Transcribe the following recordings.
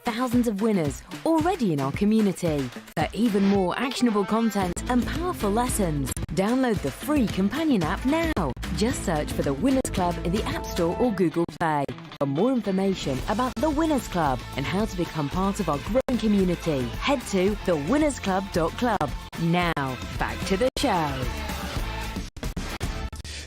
thousands of winners already in our community. For even more actionable content and powerful lessons, download the free companion app now. Just search for the Winners Club in the App Store or Google Play. For more information about the Winners Club and how to become part of our growing community, head to thewinnersclub.club. Now, back to the show.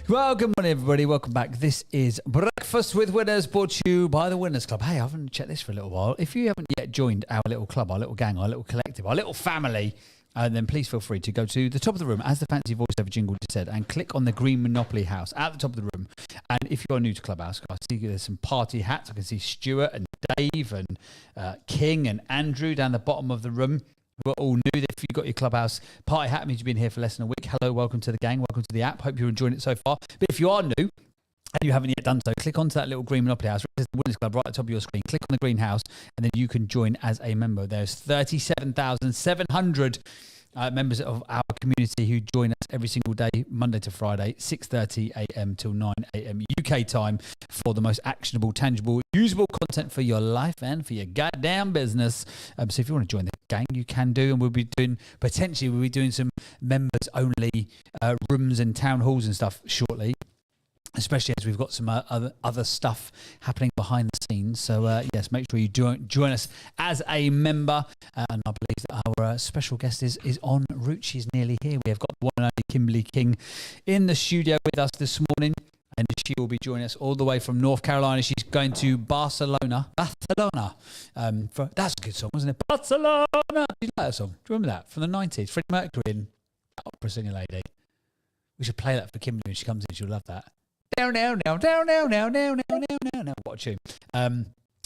Well, good morning, everybody. Welcome back. This is Breakfast with Winners, brought to you by the Winners Club. Hey, I haven't checked this for a little while. If you haven't yet joined our little club, our little gang, our little collective, our little family, then please feel free to go to the top of the room, as the fancy voiceover jingle just said, and click on the green Monopoly house at the top of the room. And if you're new to Clubhouse, I see there's some party hats. I can see Stuart and Dave and King and Andrew down the bottom of the room. We're all new. If you've got your Clubhouse party hat, means you've been here for less than a week. Hello, welcome to the gang. Welcome to the app. Hope you're enjoying it so far. But if you are new and you haven't yet done so, click onto that little green Monopoly house. There's the Winners Club right at the top of your screen. Click on the green house and then you can join as a member. There's 37,700 members of our community who join us every single day, Monday to Friday, 6:30 a.m. till 9 a.m. UK time for the most actionable, tangible, usable content for your life and for your goddamn business. So if you want to join the gang, you can do, and we'll be doing some members only rooms and town halls and stuff shortly, especially as we've got some other stuff happening behind the scenes. So yes, make sure you join us as a member. And I believe that our special guest is en route. She's nearly here. We have got the one and only Kimberly King in the studio with us this morning. And she will be joining us all the way from North Carolina. She's going to Barcelona. That's a good song, wasn't it? Barcelona. Do you like that song? Do you remember that? From the 90s. Freddie Mercury and opera singer lady. We should play that for Kimberly when she comes in. She'll love that. Down. What a tune.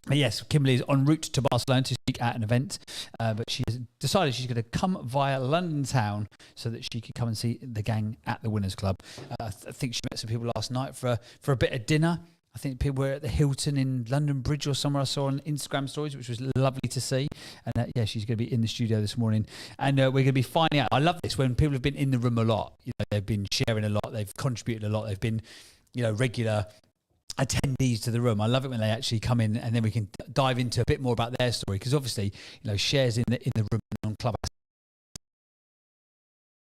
But yes, Kimberly is en route to Barcelona to speak at an event, but she has decided she's going to come via London town so that she can come and see the gang at the Winners Club. I think she met some people last night for a bit of dinner. I think people were at the Hilton in London Bridge or somewhere I saw on Instagram stories, which was lovely to see. And yeah, she's going to be in the studio this morning. And we're going to be finding out. I love this when people have been in the room a lot. You know, they've been sharing a lot. They've contributed a lot. They've been, regular attendees to the room. I love it when they actually come in and then we can dive into a bit more about their story, because obviously, shares in the room on Clubhouse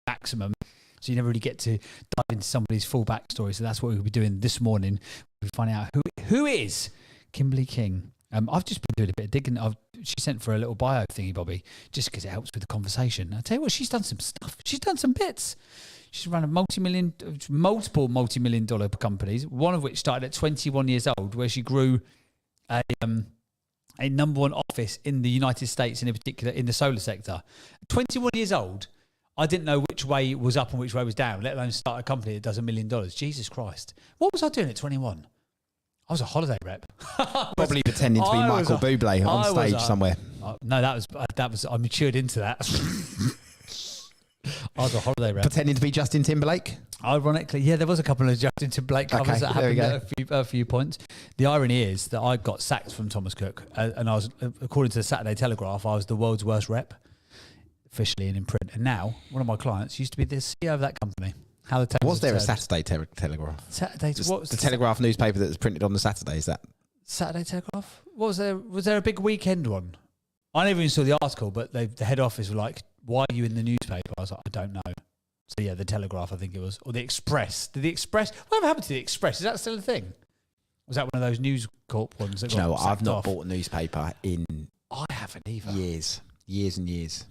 maximum, so you never really get to dive into somebody's full backstory. So that's what we'll be doing this morning. We'll find out who is Kimberly King. I've just been doing a bit of digging. She sent for a little bio thingy, Bobby, just because it helps with the conversation. I'll tell you what, she's done some stuff. She's done some bits. She's run multiple multi-million dollar companies, one of which started at 21 years old, where she grew a number one office in the United States, and in particular in the solar sector. 21 years old, I didn't know which way was up and which way was down, let alone start a company that does $1 million. Jesus Christ. What was I doing at 21? I was a holiday rep. Probably pretending to be Michael Bublé on stage somewhere. No, that was I matured into that. I was a holiday rep. Pretending to be Justin Timberlake? Ironically, yeah, there was a couple of Justin Timberlake covers that happened at a few points. The irony is that I got sacked from Thomas Cook, and I was, according to the Saturday Telegraph, I was the world's worst rep, officially and in print. And now, one of my clients used to be the CEO of that company. Was there a Saturday Telegraph? The Telegraph newspaper that was printed on the Saturday, is that? Saturday Telegraph? What was there? Was there a big weekend one? I never even saw the article, but the head office were like, "Why are you in the newspaper?" I was like, "I don't know." So yeah, the Telegraph, I think it was, or the Express. Did the Express? Whatever happened to the Express? Is that still a thing? Was that one of those News Corp ones? That I've not bought a newspaper in. I haven't either. Years and years.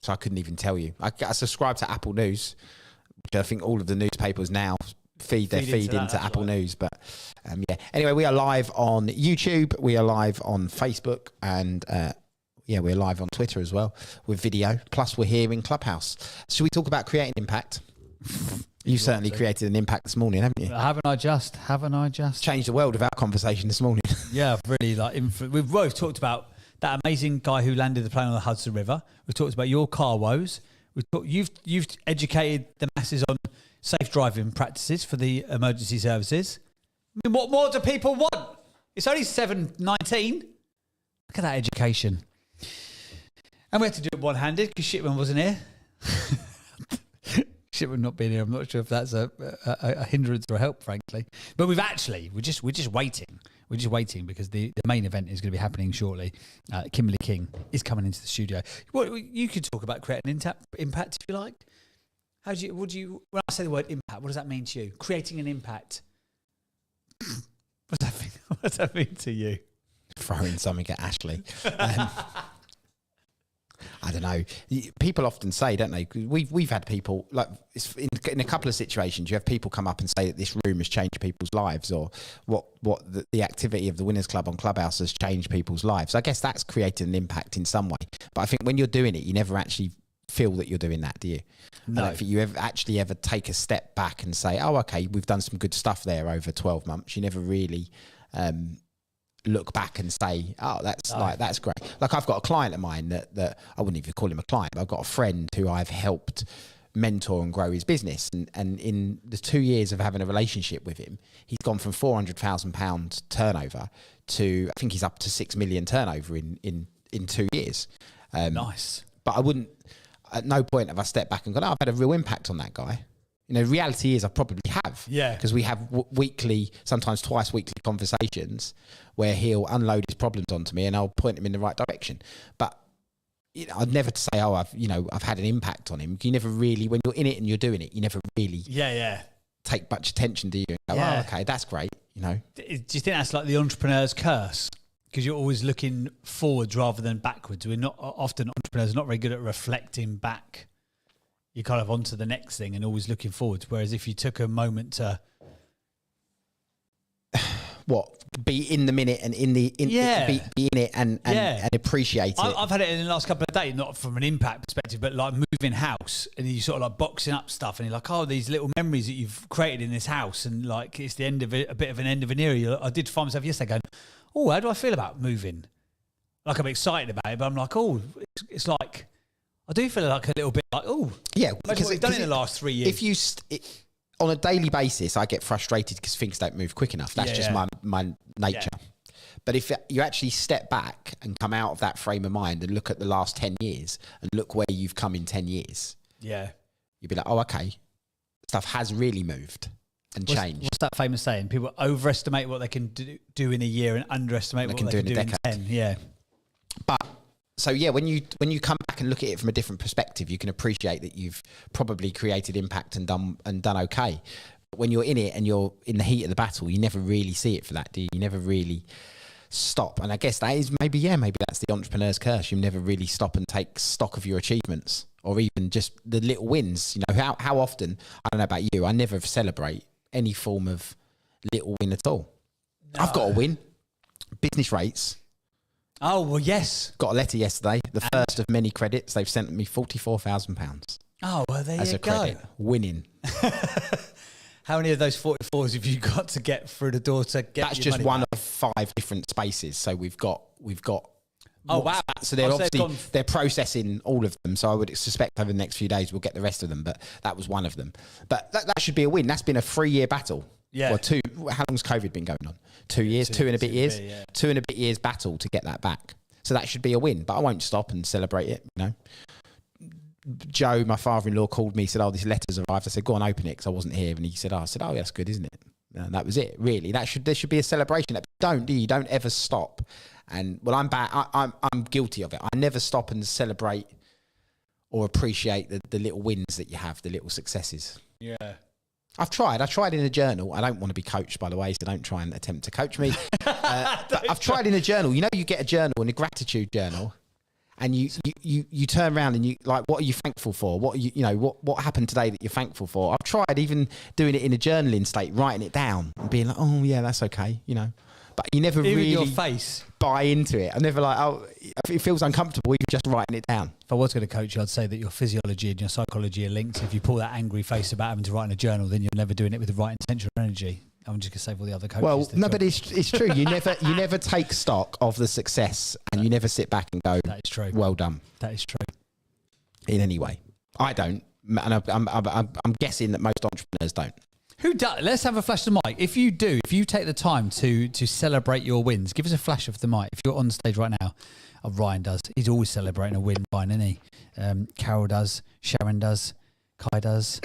So I couldn't even tell you. I subscribe to Apple News, which I think all of the newspapers now feed their feed into Apple News. But yeah. Anyway, we are live on YouTube. We are live on Facebook, and we're live on Twitter as well with video. Plus, we're here in Clubhouse. Should we talk about creating impact? You certainly created an impact this morning, haven't you? Haven't I just? Changed the world of our conversation this morning. Yeah, really. We've both talked about that amazing guy who landed the plane on the Hudson River. We've talked about your car woes. You've educated the masses on safe driving practices for the emergency services. I mean, what more do people want? It's only 7:19. Look at that education. And we had to do it one-handed because Shipman wasn't here. Shipman not being here, I'm not sure if that's a hindrance or a help, frankly. But we're just waiting. We're just waiting because the main event is going to be happening shortly. Kimberly King is coming into the studio. Well, you could talk about creating impact if you like. When I say the word impact, what does that mean to you? Creating an impact. What does that mean to you? Throwing something at Ashley. I don't know. People often say, don't they? We've had people like in a couple of situations. You have people come up and say that this room has changed people's lives, or what the activity of the Winners Club on Clubhouse has changed people's lives. I guess that's created an impact in some way. But I think when you're doing it, you never actually feel that you're doing that, do you? No. I don't think you ever take a step back and say, "Oh, okay, we've done some good stuff there over 12 months." You never really look back and say, "Oh, that's great." Like I've got a client of mine that I wouldn't even call him a client, but I've got a friend who I've helped mentor and grow his business, and in the 2 years of having a relationship with him, he's gone from £400,000 turnover to I think he's up to 6 million turnover in 2 years. Nice. But I wouldn't. At no point have I stepped back and gone, "Oh, I've had a real impact on that guy." You know, reality is I probably have. Yeah. Because we have weekly, sometimes twice weekly conversations where he'll unload his problems onto me and I'll point him in the right direction. But you know, I'd never say, "Oh, I've had an impact on him." You never really, when you're in it and you're doing it, you never really take much attention, do you? And go, "Oh, okay, that's great." You know. Do you think that's like the entrepreneur's curse? Because you're always looking forwards rather than backwards. Entrepreneurs are not very good at reflecting back. You're kind of onto the next thing and always looking forwards. Whereas if you took a moment to be in the minute and be in it and appreciate it. I've had it in the last couple of days, not from an impact perspective, but like moving house and you sort of like boxing up stuff and you're like, "Oh, these little memories that you've created in this house," and like it's the end of it, a bit of an end of an era. I did find myself yesterday going, "Oh, how do I feel about moving?" Like I'm excited about it, but I'm like, "Oh, it's like." I do feel like a little bit like, "Oh, yeah," because we've done it in the last 3 years. If you on a daily basis, I get frustrated because things don't move quick enough. That's just my nature. Yeah. But if you actually step back and come out of that frame of mind and look at the last 10 years and look where you've come in 10 years, you'd be like, "Oh, okay, stuff has really moved and changed." What's that famous saying? People overestimate what they can do in a year and underestimate what they can do in 10. Yeah. But so yeah, when you come back and look at it from a different perspective, you can appreciate that you've probably created impact and done okay. But when you're in it and you're in the heat of the battle, you never really see it for that, do you? You never really stop. And I guess that is maybe that's the entrepreneur's curse. You never really stop and take stock of your achievements or even just the little wins. You know, how often, I don't know about you, I never celebrate any form of little win at all. No. I've got a win. Business rates. Oh, well, yes. Got a letter yesterday, the first of many credits. They've sent me £44,000. Oh, well, there as you a credit. Go. Winning. How many of those 44s have you got to get through the door to get That's just one of 5 different spaces. So we've got. Oh, wow. So they're they're processing all of them. So I would suspect over the next few days we'll get the rest of them. But that was one of them. But that should be a win. That's been a 3-year battle. Yeah. Or 2. How long's COVID been going on? 2 years, 2 and a bit years. 2 and a bit years battle to get that back. So that should be a win. But I won't stop and celebrate it. You know. Joe, my father-in-law, called me. Said, "Oh, this letter's arrived." I said, "Go on, open it," because I wasn't here. And he said, "Oh, yeah, that's good, isn't it?" And that was it. Really, there should be a celebration. Don't ever stop. And well, I'm bad. I'm guilty of it. I never stop and celebrate or appreciate the little wins that you have, the little successes. Yeah. I've tried. I tried in a journal. I don't want to be coached, by the way, so don't try and attempt to coach me. But I've tried in a journal. You know, you get a journal, and a gratitude journal, and you turn around and you like, what are you thankful for? What are what happened today that you're thankful for? I've tried even doing it in a journaling state, writing it down and being like, "Oh yeah, that's okay," you know. But you never even really your face buy into it. I'm never like, "Oh, if it feels uncomfortable, you're just writing it down." If I was going to coach you, I'd say that your physiology and your psychology are linked. If you pull that angry face about having to write in a journal, then you're never doing it with the right intention or energy. I'm just going to save all the other coaches. Well, no, but it's true. You never take stock of the success, and you never sit back and go, "That is true. Well done." That is true. In any way, I don't, and I'm guessing that most entrepreneurs don't. Who does? Let's have a flash of the mic. If you take the time to celebrate your wins, give us a flash of the mic. If you're on stage right now, Ryan does. He's always celebrating a win, Ryan, isn't he? Carol does. Sharon does. Kai does.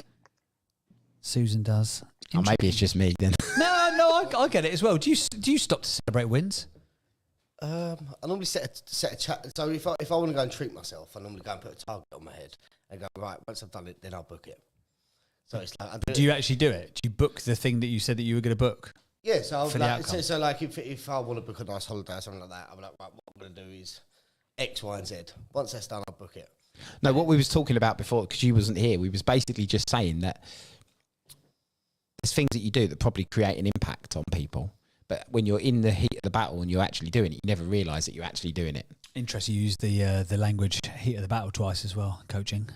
Susan does. Or maybe it's just me then. No, I get it as well. Do you stop to celebrate wins? I normally set a chat. So if I want to go and treat myself, I normally go and put a target on my head and go, right, once I've done it, then I'll book it. So it's like, Do you actually do it? Do you book the thing that you said that you were going to book? yeah. So I'll for the like, outcome? so like if I want to book a nice holiday or something like that, I'm like, right, what I'm going to do is X, Y, and Z. Once that's done, I'll book it. No, what we was talking about before, because you wasn't here, we was basically just saying that there's things that you do that probably create an impact on people. But when you're in the heat of the battle and you're actually doing it, you never realise that you're actually doing it. Interesting. You use the language heat of the battle twice as well, coaching.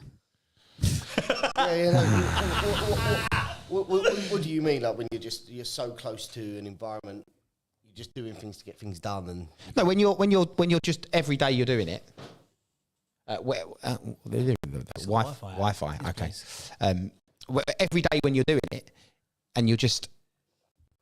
What do you mean? Like when you're so close to an environment, you're just doing things to get things done, and No, when you're just every day you're doing it. Wi-Fi. Okay. Every day when you're doing it, and you're just,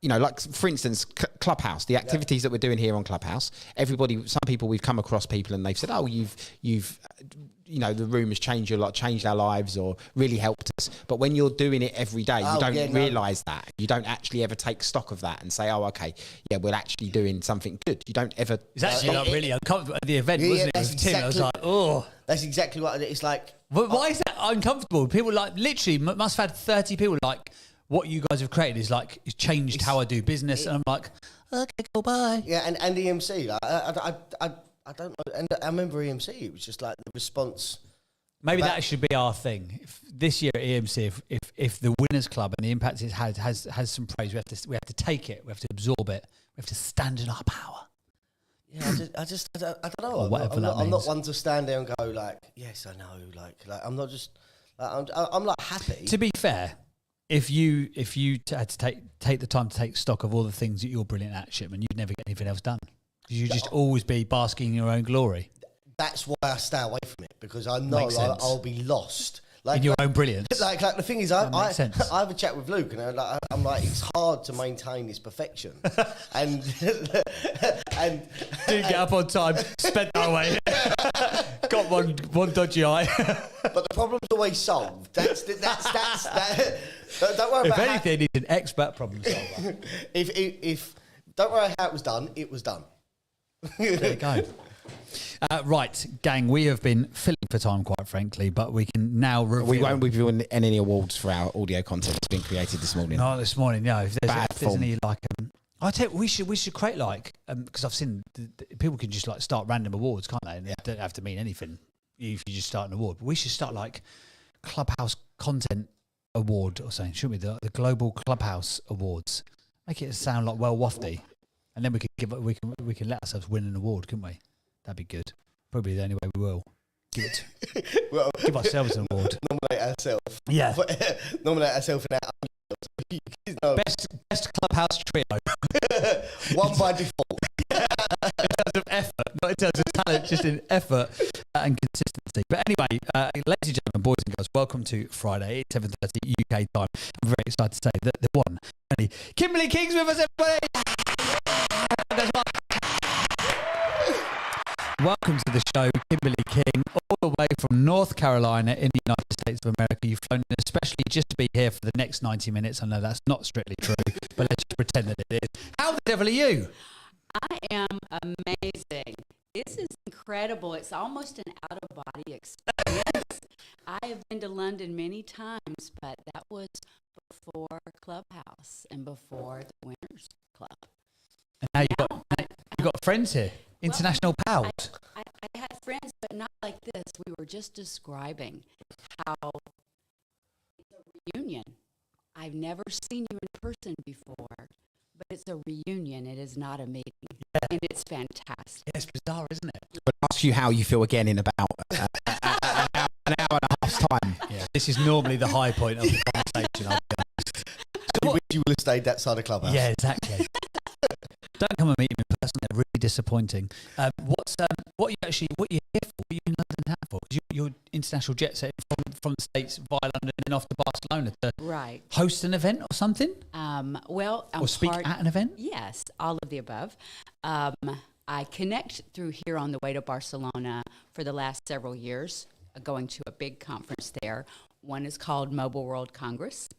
like for instance, Clubhouse, the activities that we're doing here on Clubhouse. Some people we've come across people and they've said, "Oh, you've the room has changed a lot, changed our lives, or really helped us." But when you're doing it every day, you don't realise that. You don't actually ever take stock of that and say, "Oh, okay, yeah, we're actually doing something good." You don't ever. It's actually really uncomfortable at the event, wasn't it? With Tim, I was like, "Oh." That's exactly what it's like. But why is that uncomfortable? People literally must have had 30 people like, what you guys have created is it's changed how I do business, and I'm like, okay, cool, bye. Yeah, and EMC, like, I don't know, and I remember EMC. It was just like the response. Maybe that should be our thing this year at EMC. If the Winners Club and the impact it has some praise, we have to take it, we have to absorb it, we have to stand in our power. Yeah, I don't know. Or whatever that I'm not means. one to stand there and go like, yes, I know. Like I'm not just. I'm like happy. To be fair, if you had to take the time to take stock of all the things that you're brilliant at, Shipman, you'd never get anything else done. You'd just always be basking in your own glory. That's why I stay away from it, because I know I'll be lost. In your own brilliance. Like the thing is, I have a chat with Luke, and I'm like, it's hard to maintain this perfection, and didn't get up on time, spent that way, got one dodgy eye. But the problem's always solved. That's that. Don't worry if about. If anything, he's an expert problem solver. If don't worry how it was done. It was done. There you go. Right, gang, we have been filling for time, quite frankly, but we can now reveal. We won't be doing any awards for our audio content that's been created this morning. Not this morning, no. If there's any I tell you, we should create because I've seen people can just start random awards, can't they? And they don't have to mean anything if you just start an award. But we should start Clubhouse Content Award or something, shouldn't we? The Global Clubhouse Awards. Make it sound well wafty, and then we can let ourselves win an award, couldn't we? That'd be good. Probably the only way we will. Give ourselves an award. Nominate ourselves. Yeah. Nominate ourselves in our best Clubhouse trio. One by default. In terms of effort, not in terms of talent, just in effort and consistency. But anyway, ladies and gentlemen, boys and girls, welcome to Friday, 7:30 UK time. I'm very excited to say that the one, only Kimberly King's with us, everybody. Welcome to the show, Kimberly King, all the way from North Carolina in the United States of America. You've flown in especially just to be here for the next 90 minutes. I know that's not strictly true, but let's just pretend that it is. How the devil are you? I am amazing. This is incredible. It's almost an out-of-body experience. I have been to London many times, but that was before Clubhouse and before the Winners Club. And now you've got friends here. International pals. I had friends, but not like this. We were just describing how it's a reunion. I've never seen you in person before, but it's a reunion. It is not a meeting, and it's fantastic. Yeah, it's bizarre, isn't it? I'll ask you how you feel again in about an hour and a half's time. Yeah, this is normally the high point of the conversation. I'll be honest. You wish you would have stayed that side of Clubhouse. Yeah, exactly. Don't come and meet me in person. They're really disappointing. What are you here for? What are you in London for? Because you're international jet set from the States via London and then off to Barcelona to host an event or something? Or speak at an event? Yes, all of the above. I connect through here on the way to Barcelona for the last several years, going to a big conference there. One is called Mobile World Congress,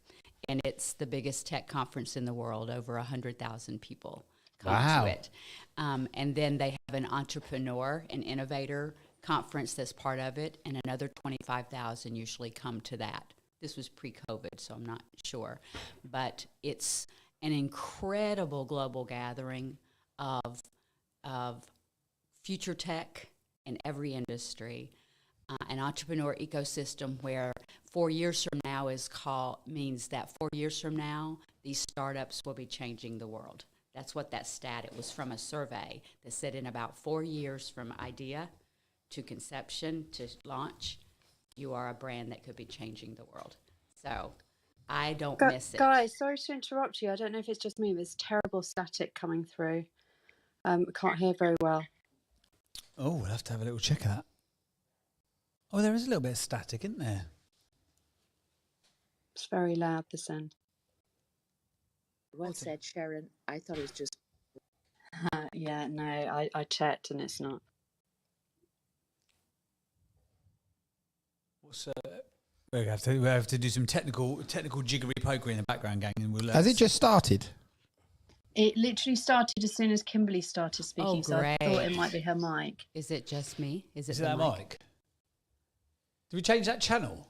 and it's the biggest tech conference in the world. Over 100,000 people come Wow. to it. And then they have an entrepreneur and innovator conference that's part of it, and another 25,000 usually come to that. This was pre-COVID, so I'm not sure. But it's an incredible global gathering of future tech in every industry, an entrepreneur ecosystem where 4 years from now means that 4 years from now, these startups will be changing the world. That's what that stat, it was from a survey that said in about 4 years from idea to conception to launch, you are a brand that could be changing the world. So I don't miss it. Guys, sorry to interrupt you. I don't know if it's just me. There's terrible static coming through. I can't hear very well. Oh, we'll have to have a little check of that. Oh, there is a little bit of static, isn't there? It's very loud, this end. Well said, Sharon. I thought it was just. Yeah, no, I checked and it's not. We have to do some technical jiggery pokery in the background, gang, and we'll. Has it just started? It literally started as soon as Kimberly started speaking, Oh, so I thought great. it might be her mic. Is it just me? Is it Is the that mic? mic? Did we change that channel?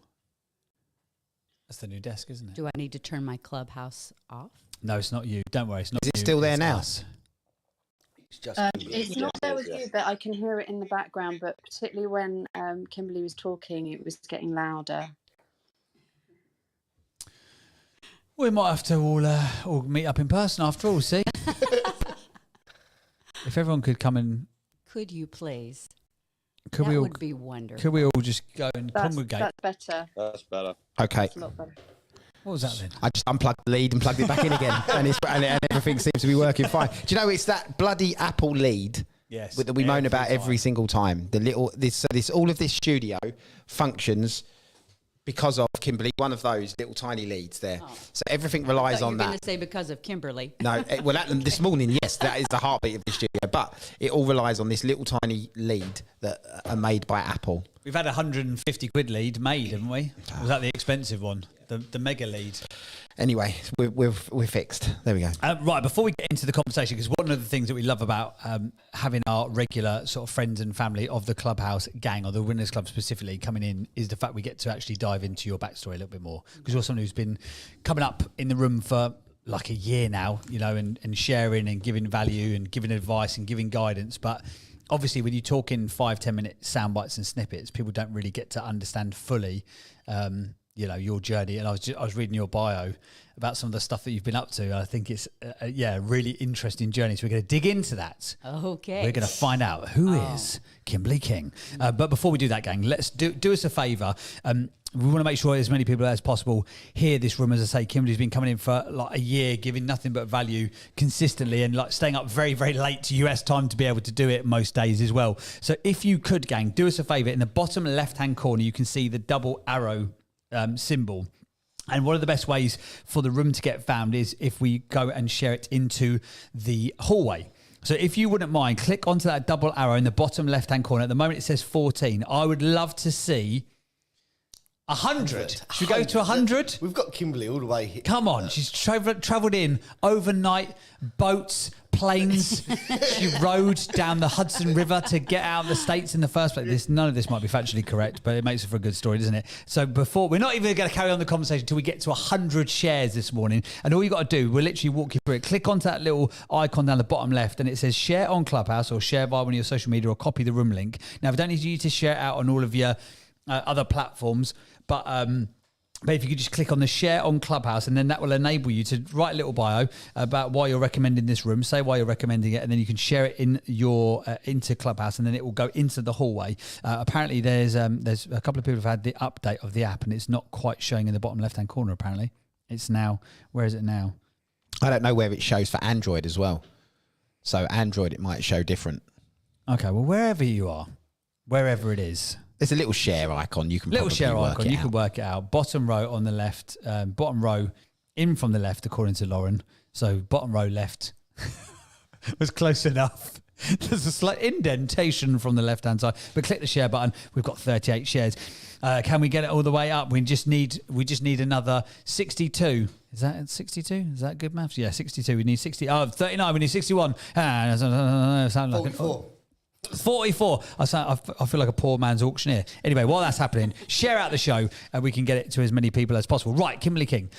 That's the new desk, isn't it? Do I need to turn my Clubhouse off? No, it's not you. Don't worry, it's not. Is it you, still there it's now? us. It's just It's not there with you, but I can hear it in the background. But particularly when Kimberly was talking, it was getting louder. We might have to all meet up in person after all. See, if everyone could come and Could you please? could that we all would be wonderful. could we all just go and That's congregate? better. That's better. Okay. That's a lot better. What was that then? I just unplugged the lead and plugged it back in again, and everything seems to be working fine. Do you know it's that bloody Apple lead Yes, that we moan about every time. single time? The little this all of this studio functions because of Kimberly, one of those little tiny leads there. Oh. So everything I relies thought on you were going that. to say because of Kimberly. No, this morning, yes, that is the heartbeat of the studio, but it all relies on this little tiny lead that are made by Apple. We've had 150 quid lead made, haven't we? Was that the expensive one? The mega lead. Anyway, we're fixed. There we go. Right, before we get into the conversation, because one of the things that we love about having our regular sort of friends and family of the Clubhouse gang, or the Winners Club specifically, coming in, is the fact we get to actually dive into your backstory a little bit more. Because you're someone who's been coming up in the room for like a year now, you know, and sharing and giving value and giving advice and giving guidance. But obviously, when you talk in 5-10 minute sound bites and snippets, people don't really get to understand fully you know, your journey. And I was reading your bio about some of the stuff that you've been up to. And I think it's a really interesting journey. So we're going to dig into that. Okay. We're going to find out who is Kimberly King. But before we do that, gang, let's do us a favour. We want to make sure as many people as possible hear this room. As I say, Kimberly's been coming in for like a year, giving nothing but value consistently, and like staying up very, very late to US time to be able to do it most days as well. So if you could, gang, do us a favour. In the bottom left-hand corner, you can see the double arrow symbol. And one of the best ways for the room to get found is if we go and share it into the hallway. So if you wouldn't mind, click onto that double arrow in the bottom left-hand corner. At the moment, it says 14. I would love to see 100. Should we go to 100? We've got Kimberly all the way here. Come on. She's travelled in overnight, boats, planes. She rode down the Hudson River to get out of the States in the first place. None of this might be factually correct, but it makes it for a good story, doesn't it? So before, we're not even going to carry on the conversation until we get to 100 shares this morning. And all you got to do, we'll literally walk you through it. Click onto that little icon down the bottom left, and it says share on Clubhouse or share via one of your social media or copy the room link. Now, we don't need you to share it out on all of your other platforms, but if you could just click on the share on Clubhouse, and then that will enable you to write a little bio about why you're recommending this room, say why you're recommending it, and then you can share it in your into Clubhouse, and then it will go into the hallway. Apparently, there's a couple of people who've had the update of the app, and it's not quite showing in the bottom left-hand corner. Apparently, it's now. Where is it now? I don't know where it shows for Android as well. So Android, it might show different. Okay, well, wherever you are, wherever it is. There's a little share icon. You can Little probably share work icon. it You out. can work it out. Bottom row on the left. Bottom row in from the left, according to Lauren. So bottom row left was close enough. There's a slight indentation from the left-hand side, but click the share button. We've got 38 shares. Can we get it all the way up? We just need another 62. Is that 62? Is that good maths? Yeah, 62. We need 60. 39. We need 61. Sound like 44. 44. I feel like a poor man's auctioneer. Anyway, while that's happening, share out the show and we can get it to as many people as possible. Right, Kimberly King,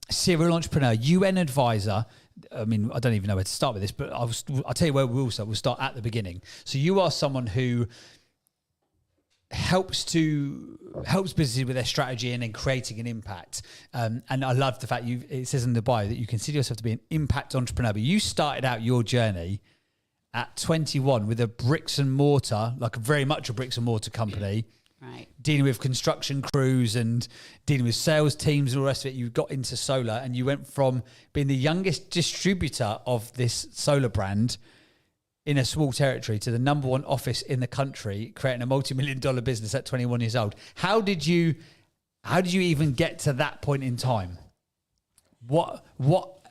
serial entrepreneur, UN advisor. I mean, I don't even know where to start with this, but I'll tell you where we'll start. We'll start at the beginning. So you are someone who helps businesses with their strategy and then creating an impact. And I love the fact it says in the bio that you consider yourself to be an impact entrepreneur, but you started out your journey at 21 with a bricks and mortar, like very much a bricks and mortar company. Right. Dealing with construction crews and dealing with sales teams and all the rest of it. You got into solar and you went from being the youngest distributor of this solar brand in a small territory to the number one office in the country, creating a multi-million-dollar business at 21 years old. How did you even get to that point in time? What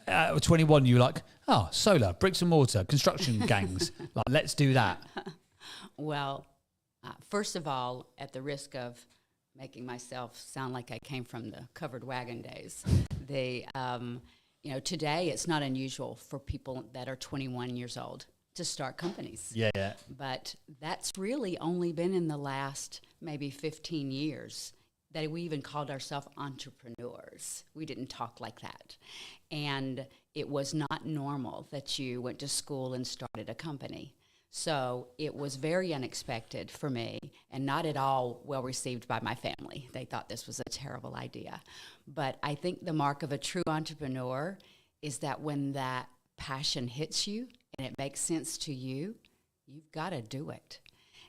21 you were like, oh, solar, bricks and mortar, construction gangs, like let's do that. Well, first of all, at the risk of making myself sound like I came from the covered wagon days, today it's not unusual for people that are 21 years old to start companies. Yeah. But that's really only been in the last maybe 15 years that we even called ourselves entrepreneurs. We didn't talk like that. And it was not normal that you went to school and started a company. So it was very unexpected for me and not at all well received by my family. They thought this was a terrible idea. But I think the mark of a true entrepreneur is that when that passion hits you and it makes sense to you, you've got to do it.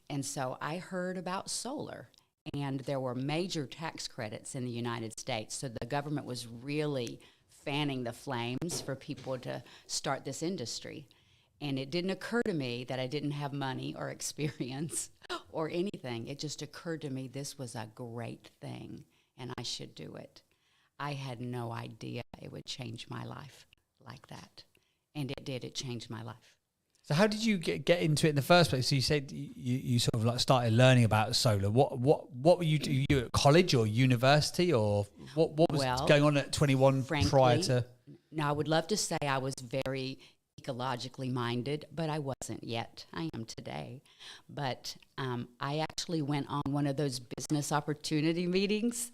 And so I heard about solar, and there were major tax credits in the United States. So the government was really fanning the flames for people to start this industry. And it didn't occur to me that I didn't have money or experience or anything. It just occurred to me this was a great thing and I should do it. I had no idea it would change my life like that. And it did. It changed my life. So how did you get into it in the first place? So you said you sort of like started learning about solar. What were you do? You at college or university, or what was going on at 21 frankly, prior to? No, I would love to say I was very ecologically minded, but I wasn't yet. I am today. But I actually went on one of those business opportunity meetings.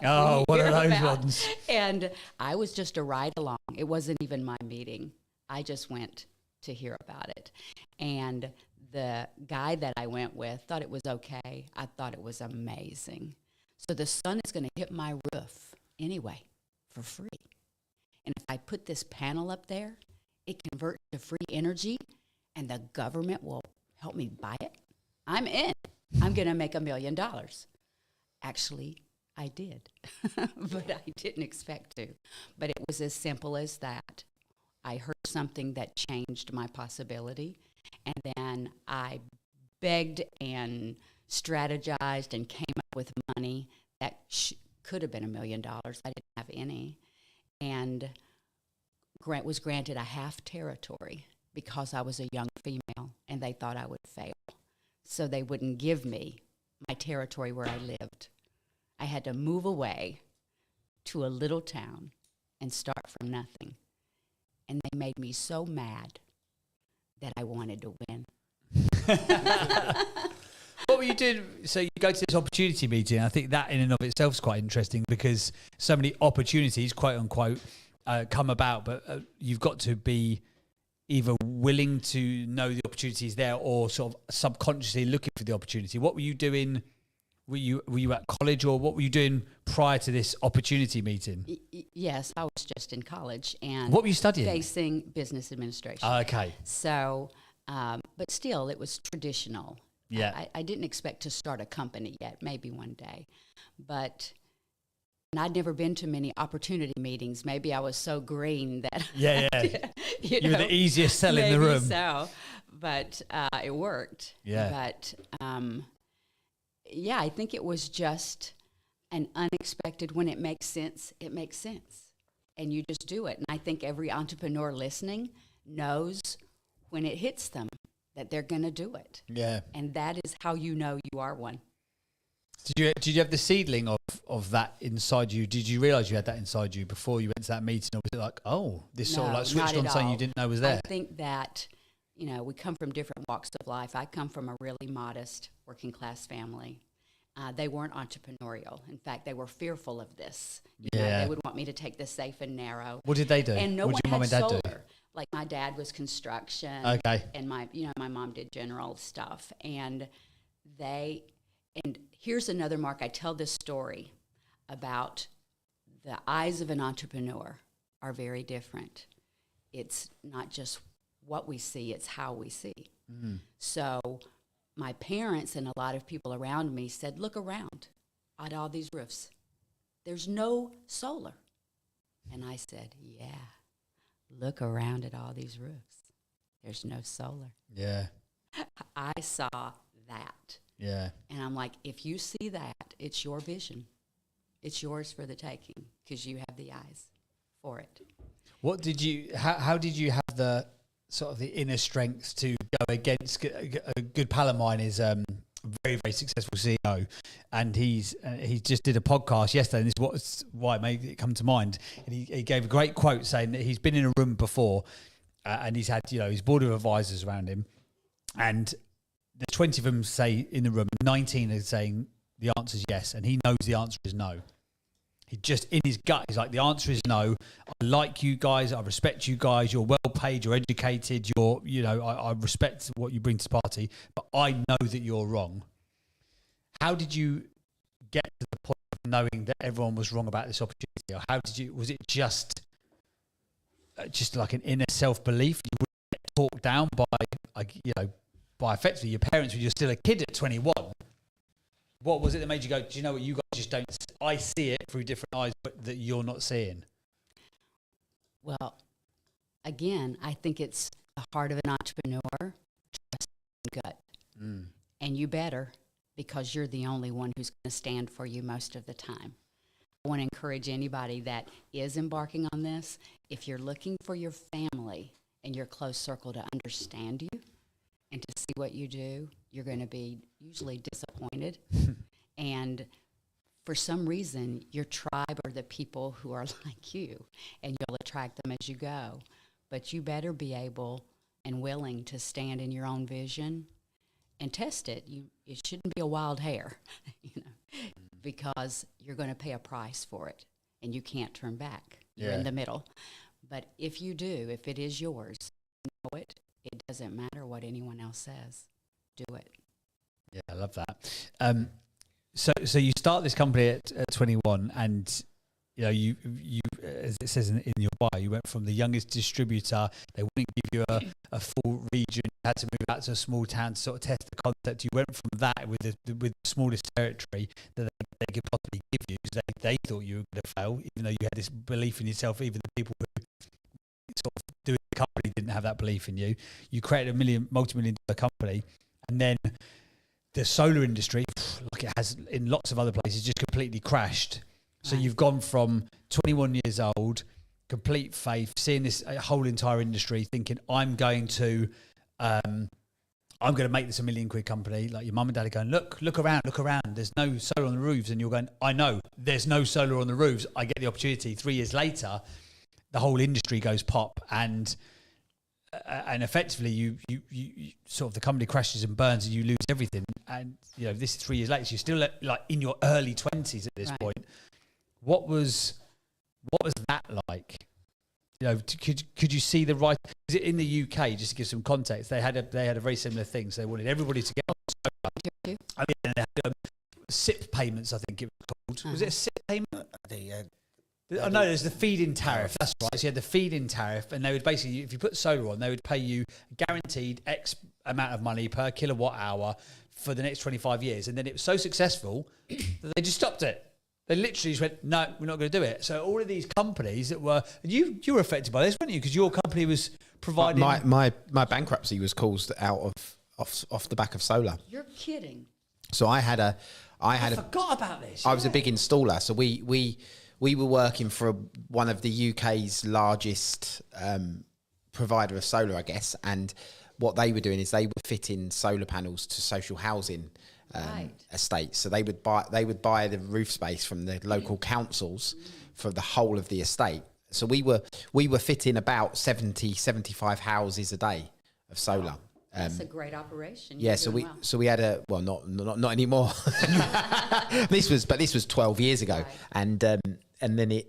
One of those ones. And I was just a ride along. It wasn't even my meeting. I just went to hear about it. And the guy that I went with thought it was okay. I thought it was amazing. So the sun is going to hit my roof anyway for free. And if I put this panel up there, it converts to free energy and the government will help me buy it. I'm in. I'm going to make $1 million. Actually, I did, but I didn't expect to. But it was as simple as that. I heard something that changed my possibility, and then I begged and strategized and came up with money that could have been $1 million. I didn't have any, and was granted a half territory because I was a young female, and they thought I would fail. So they wouldn't give me my territory where I lived. I had to move away to a little town and start from nothing. And they made me so mad that I wanted to win. What were you doing? So you go to this opportunity meeting. I think that in and of itself is quite interesting because so many opportunities, quote unquote, come about, but you've got to be either willing to know the opportunity is there or sort of subconsciously looking for the opportunity. What were you doing? Were you at college, or what were you doing prior to this opportunity meeting? Yes, I was just in college. And what were you studying? Facing business administration. Okay. So, but still, it was traditional. Yeah. I didn't expect to start a company yet, maybe one day. But and I'd never been to many opportunity meetings. Maybe I was so green that yeah. You were the easiest sell in the room. So, but it worked. Yeah. But yeah, I think it was just an unexpected. When it makes sense, it makes sense, and you just do it. And I think every entrepreneur listening knows when it hits them, that they're going to do it. Yeah. And that is how you know you are one. Did you have the seedling of that inside you? Did you realise you had that inside you before you went to that meeting? Or was it like, oh, this sort of No, like switched not on at something you all. didn't know was there? I think that, you know, we come from different walks of life. I come from a really modest working class family. They weren't entrepreneurial. In fact, they were fearful of this. You know, Yeah. they would want me to take the safe and narrow. What did they do? And no What one did your mum had and dad solar. do? Like my dad was construction. Okay. And my mom did general stuff. And here's another mark. I tell this story about the eyes of an entrepreneur are very different. It's not just what we see, it's how we see. So my parents and a lot of people around me said, look around at all these roofs. There's no solar. And I said, yeah, look around at all these roofs. There's no solar. Yeah. I saw that. Yeah. And I'm like, if you see that, it's your vision. It's yours for the taking because you have the eyes for it. What did you? How did you have the sort of the inner strength to go against a good pal of mine is very, very successful CEO, and he just did a podcast yesterday, and this is why it made it come to mind. And he gave a great quote saying that he's been in a room before, and he's had his board of advisors around him, and the 20 of them say in the room, 19 are saying the answer is yes, and he knows the answer is no. He just, in his gut, he's like, the answer is no. I like you guys. I respect you guys. You're well paid. You're educated. I respect what you bring to the party, but I know that you're wrong. How did you get to the point of knowing that everyone was wrong about this opportunity? Or was it just like an inner self-belief? You wouldn't get talked down by effectively your parents when you're still a kid at 21. What was it that made you go, do you know what, you guys just don't, I see it through different eyes but that you're not seeing? Well, again, I think it's the heart of an entrepreneur, trust and gut. And you better, because you're the only one who's going to stand for you most of the time. I want to encourage anybody that is embarking on this, if you're looking for your family and your close circle to understand you and to see what you do, you're going to be usually disappointed. And for some reason, your tribe are the people who are like you, and you'll attract them as you go. But you better be able and willing to stand in your own vision and test it. It shouldn't be a wild hare, because you're going to pay a price for it, and you can't turn back. You're in the middle. But if you do, if it is yours, you know it. It doesn't matter what anyone else says. Do it. Yeah, I love that. So you start this company at 21, and you as it says in your bio, you went from the youngest distributor. They wouldn't give you a full region. You had to move out to a small town to sort of test the concept. You went from that with the smallest territory that they could possibly give you, because they thought you were going to fail, even though you had this belief in yourself. Even the people who sort of doing the company didn't have that belief in you. You created a multi-million-dollar company, and then the solar industry, like it has in lots of other places, just completely crashed. So you've gone from 21 years old, complete faith, seeing this whole entire industry, thinking I'm going to make this £1 million company. Like your mum and dad are going, look around. There's no solar on the roofs, and you're going, I know there's no solar on the roofs. I get the opportunity. 3 years later, the whole industry goes pop, and effectively you sort of the company crashes and burns, and you lose everything. And this is 3 years later, so you're still like in your early 20s at this point. What was that like? Could you see the right? Is it in the UK? Just to give some context, they had a very similar thing. So they wanted everybody to get on solar. I mean, they had SIP payments, I think it was called. Was it a SIP payment? Oh, no, there's the feed-in tariff. That's right. So you had the feed-in tariff, and they would basically, if you put solar on, they would pay you guaranteed X amount of money per kilowatt hour for the next 25 years. And then it was so successful that they just stopped it. They literally just went, no, we're not going to do it. So all of these companies that were, you were affected by this, weren't you? Because your company was providing. My bankruptcy was caused out off the back of solar. You're kidding. So I forgot about this. I was a big installer. So we were working for one of the UK's largest provider of solar, I guess, and what they were doing is they were fitting solar panels to social housing estates. So they would buy the roof space from the local councils for the whole of the estate. So we were fitting about 75 houses a day of solar. That's a great operation. Yeah, You're doing so we had not anymore. This was 12 years ago, Right. and then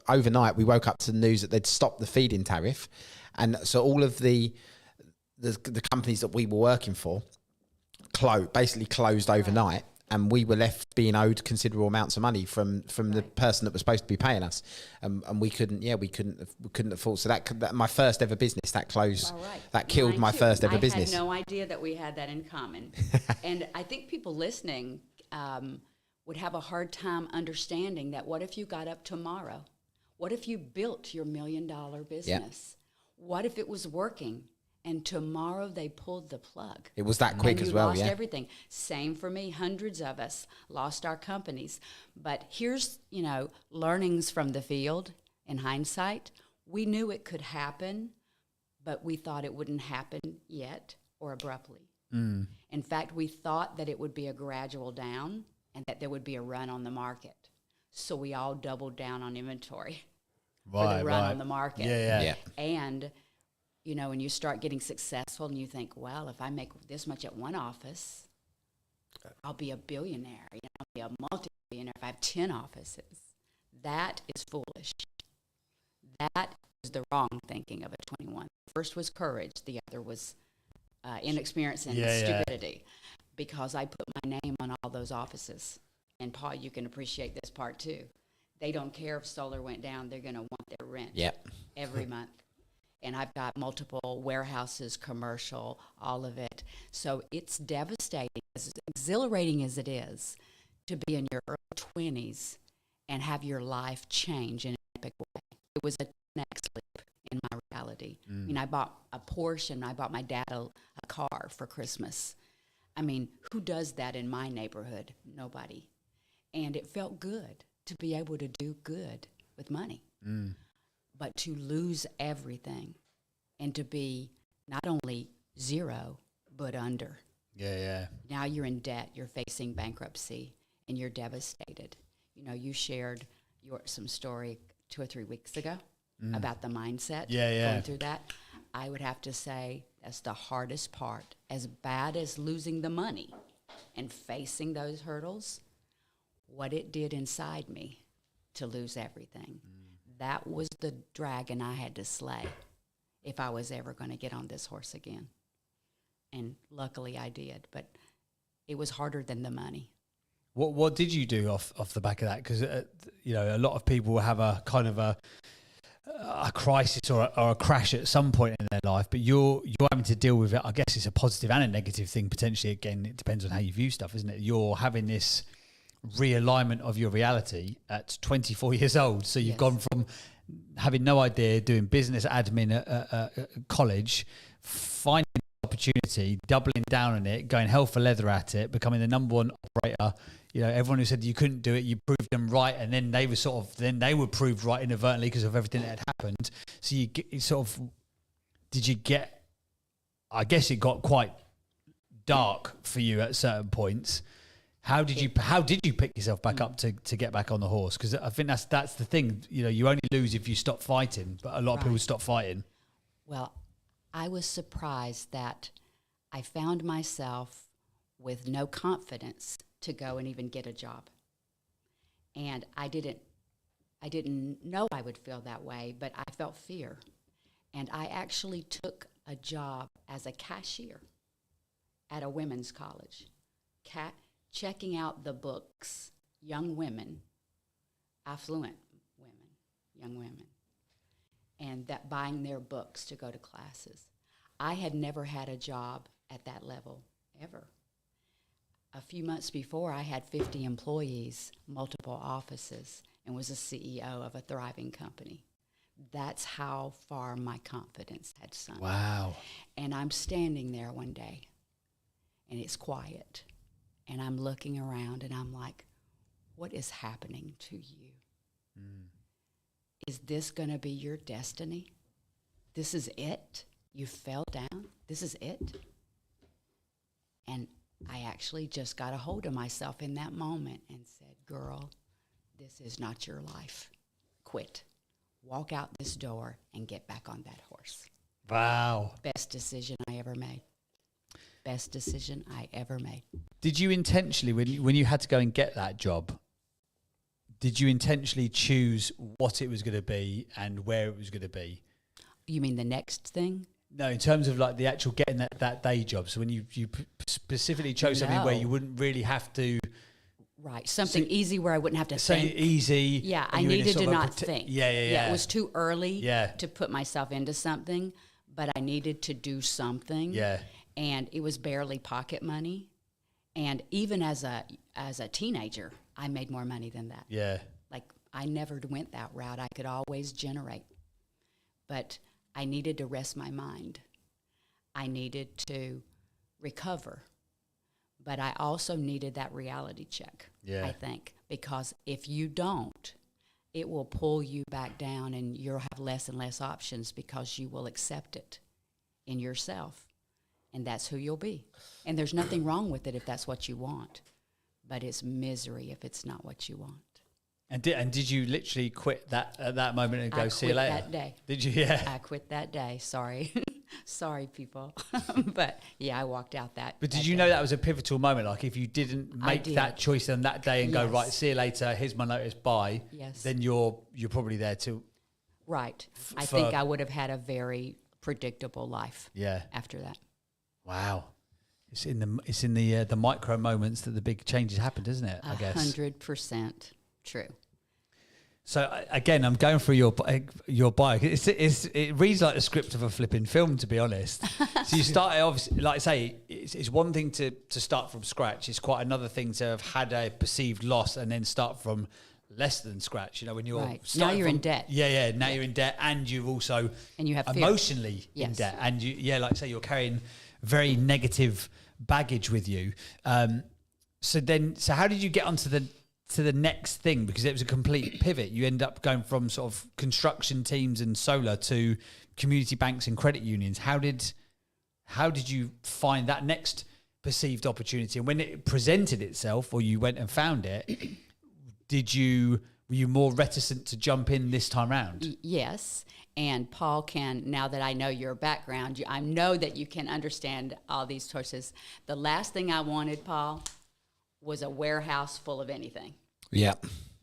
overnight we woke up to the news that they'd stopped the feed-in tariff, and so all of the companies that we were working for basically closed overnight, and we were left being owed considerable amounts of money from the person that was supposed to be paying us, and we couldn't afford. So that my first ever business that closed, All right. that killed Mine my too. first ever business. I had no idea that we had that in common. And I think people listening would have a hard time understanding that what if you got up tomorrow? What if you built your $1 million business? What if it was working and tomorrow they pulled the plug? It was that quick and as you well, lost yeah. everything. Same for me. Hundreds of us lost our companies. But here's, learnings from the field in hindsight. We knew it could happen, but we thought it wouldn't happen yet or abruptly. In fact, we thought that it would be a gradual down and that there would be a run on the market. So we all doubled down on inventory for the run on the market. Yeah. And, when you start getting successful and you think, well, if I make this much at one office, I'll be a billionaire. I'll be a multi-billionaire if I have 10 offices. That is foolish. That is the wrong thinking of a 21. The first was courage. The other was inexperience and stupidity. Because I put my name on all those offices. And Paul, you can appreciate this part too. They don't care if solar went down. They're going to want their rent every month. And I've got multiple warehouses, commercial, all of it. So it's devastating, as exhilarating as it is, to be in your early 20s and have your life change in an epic way. It was a next leap in my reality. I mean, I bought a Porsche and I bought my dad a car for Christmas. I mean, who does that in my neighborhood? Nobody. And it felt good to be able to do good with money. But to lose everything and to be not only zero, but under. Yeah. Now you're in debt, you're facing bankruptcy, and you're devastated. You shared some story 2 or 3 weeks ago about the mindset, going through that. I would have to say that's the hardest part. As bad as losing the money and facing those hurdles, what it did inside me to lose everything. That was the dragon I had to slay if I was ever going to get on this horse again. And luckily I did, but it was harder than the money. What did you do off the back of that? Because, a lot of people have a kind of a crisis or a crash at some point in their life, but you're having to deal with it. I guess it's a positive and a negative thing potentially. Again, it depends on how you view stuff, isn't it? You're having this realignment of your reality at 24 years old. So you've gone from having no idea, doing business admin at college, finding an opportunity, doubling down on it, going hell for leather at it, becoming the number one operator. Everyone who said you couldn't do it, you proved them right, and then they were proved right inadvertently because of everything that had happened. So I guess it got quite dark for you at certain points. How did you pick yourself back up to get back on the horse? Because I think that's the thing. You only lose if you stop fighting, but a lot of people stop fighting. Well, I was surprised that I found myself with no confidence to go and even get a job. And I didn't know I would feel that way, but I felt fear. And I actually took a job as a cashier at a women's college. Checking out the books, young women, affluent women, young women, and that buying their books to go to classes. I had never had a job at that level, ever. A few months before, I had 50 employees, multiple offices, and was a CEO of a thriving company. That's how far my confidence had sunk. Wow. And I'm standing there one day, and it's quiet. And I'm looking around and I'm like, what is happening to you? Is this going to be your destiny? This is it? You fell down? This is it? And I actually just got a hold of myself in that moment and said, girl, this is not your life. Quit. Walk out this door and get back on that horse. Wow. Best decision I ever made. Best decision I ever made. Did you intentionally, when you had to go and get that job, did you intentionally choose what it was going to be and where it was going to be? You mean the next thing? No, in terms of like the actual getting that day job. So when you specifically chose something where No. you wouldn't really have to Right. Something easy where I wouldn't have to say think. easy. Yeah, and I you're in a needed sort to of a not think. Yeah. It was too early Yeah. to put myself into something, but I needed to do something. Yeah. And it was barely pocket money. And even as a teenager, I made more money than that. Yeah. Like, I never went that route. I could always generate. But I needed to rest my mind. I needed to recover. But I also needed that reality check, Yeah. I think. Because if you don't, it will pull you back down and you'll have less and less options because you will accept it in yourself. And that's who you'll be. And there's nothing wrong with it if that's what you want. But it's misery if it's not what you want. And did you literally quit that at that moment and go, I see you quit later? that day. Did you? Yeah. I quit that day. Sorry. Sorry, people. But yeah, I walked out that. But did that you day. know that was a pivotal moment? Like if you didn't I make did. that choice on that day and go, Yes. right, see you later, here's my notice, bye. Yes. Then you're probably there to, Right. I for- think I would have had a very predictable life yeah. after that. Wow. It's in the micro moments that the big changes happened, isn't it? I guess. 100% true. So again, I'm going through your bio. It reads like the script of a flipping film, to be honest. So you start, obviously, like I say, it's one thing to start from scratch. It's quite another thing to have had a perceived loss and then start from less than scratch. You know, when you're Right. Now starting you're in from- debt. Yeah. Now you're in debt, and you've also And you have fear. emotionally in Yes. debt, and like I say, you're carrying very negative baggage with you. So how did you get onto the next thing? Because it was a complete pivot. You end up going from sort of construction teams and solar to community banks and credit unions. How did you find that next perceived opportunity? And when it presented itself, or you went and found it, were you more reticent to jump in this time round? Yes. And Paul can, now that I know your background, I know that you can understand all these choices. The last thing I wanted, Paul, was a warehouse full of anything Yeah.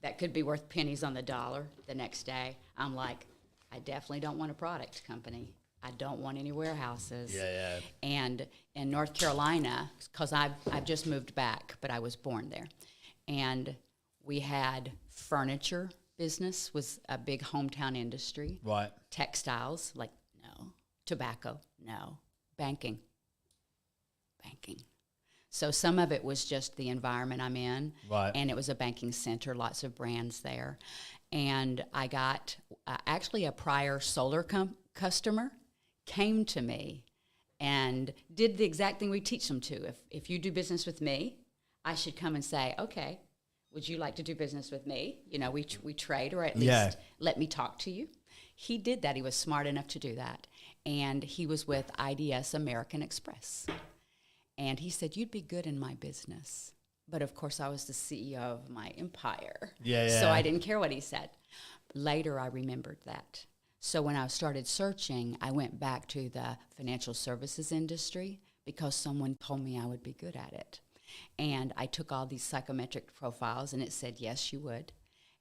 that could be worth pennies on the dollar the next day. I'm like, I definitely don't want a product company. I don't want any warehouses. Yeah. And in North Carolina, because I've just moved back, but I was born there, and we had furniture business was a big hometown industry. Right. Textiles, like, no. Tobacco, no. Banking. So some of it was just the environment I'm in. Right. And it was a banking center, lots of brands there. And I got, actually a prior solar customer came to me and did the exact thing we teach them to. If you do business with me, I should come and say, okay, would you like to do business with me? You know, we trade, or at least let me talk to you. He did that. He was smart enough to do that. And he was with IDS American Express. And he said, you'd be good in my business. But of course, I was the CEO of my empire. Yeah. So I didn't care what he said. Later, I remembered that. So when I started searching, I went back to the financial services industry because someone told me I would be good at it. And I took all these psychometric profiles, and it said, yes, you would.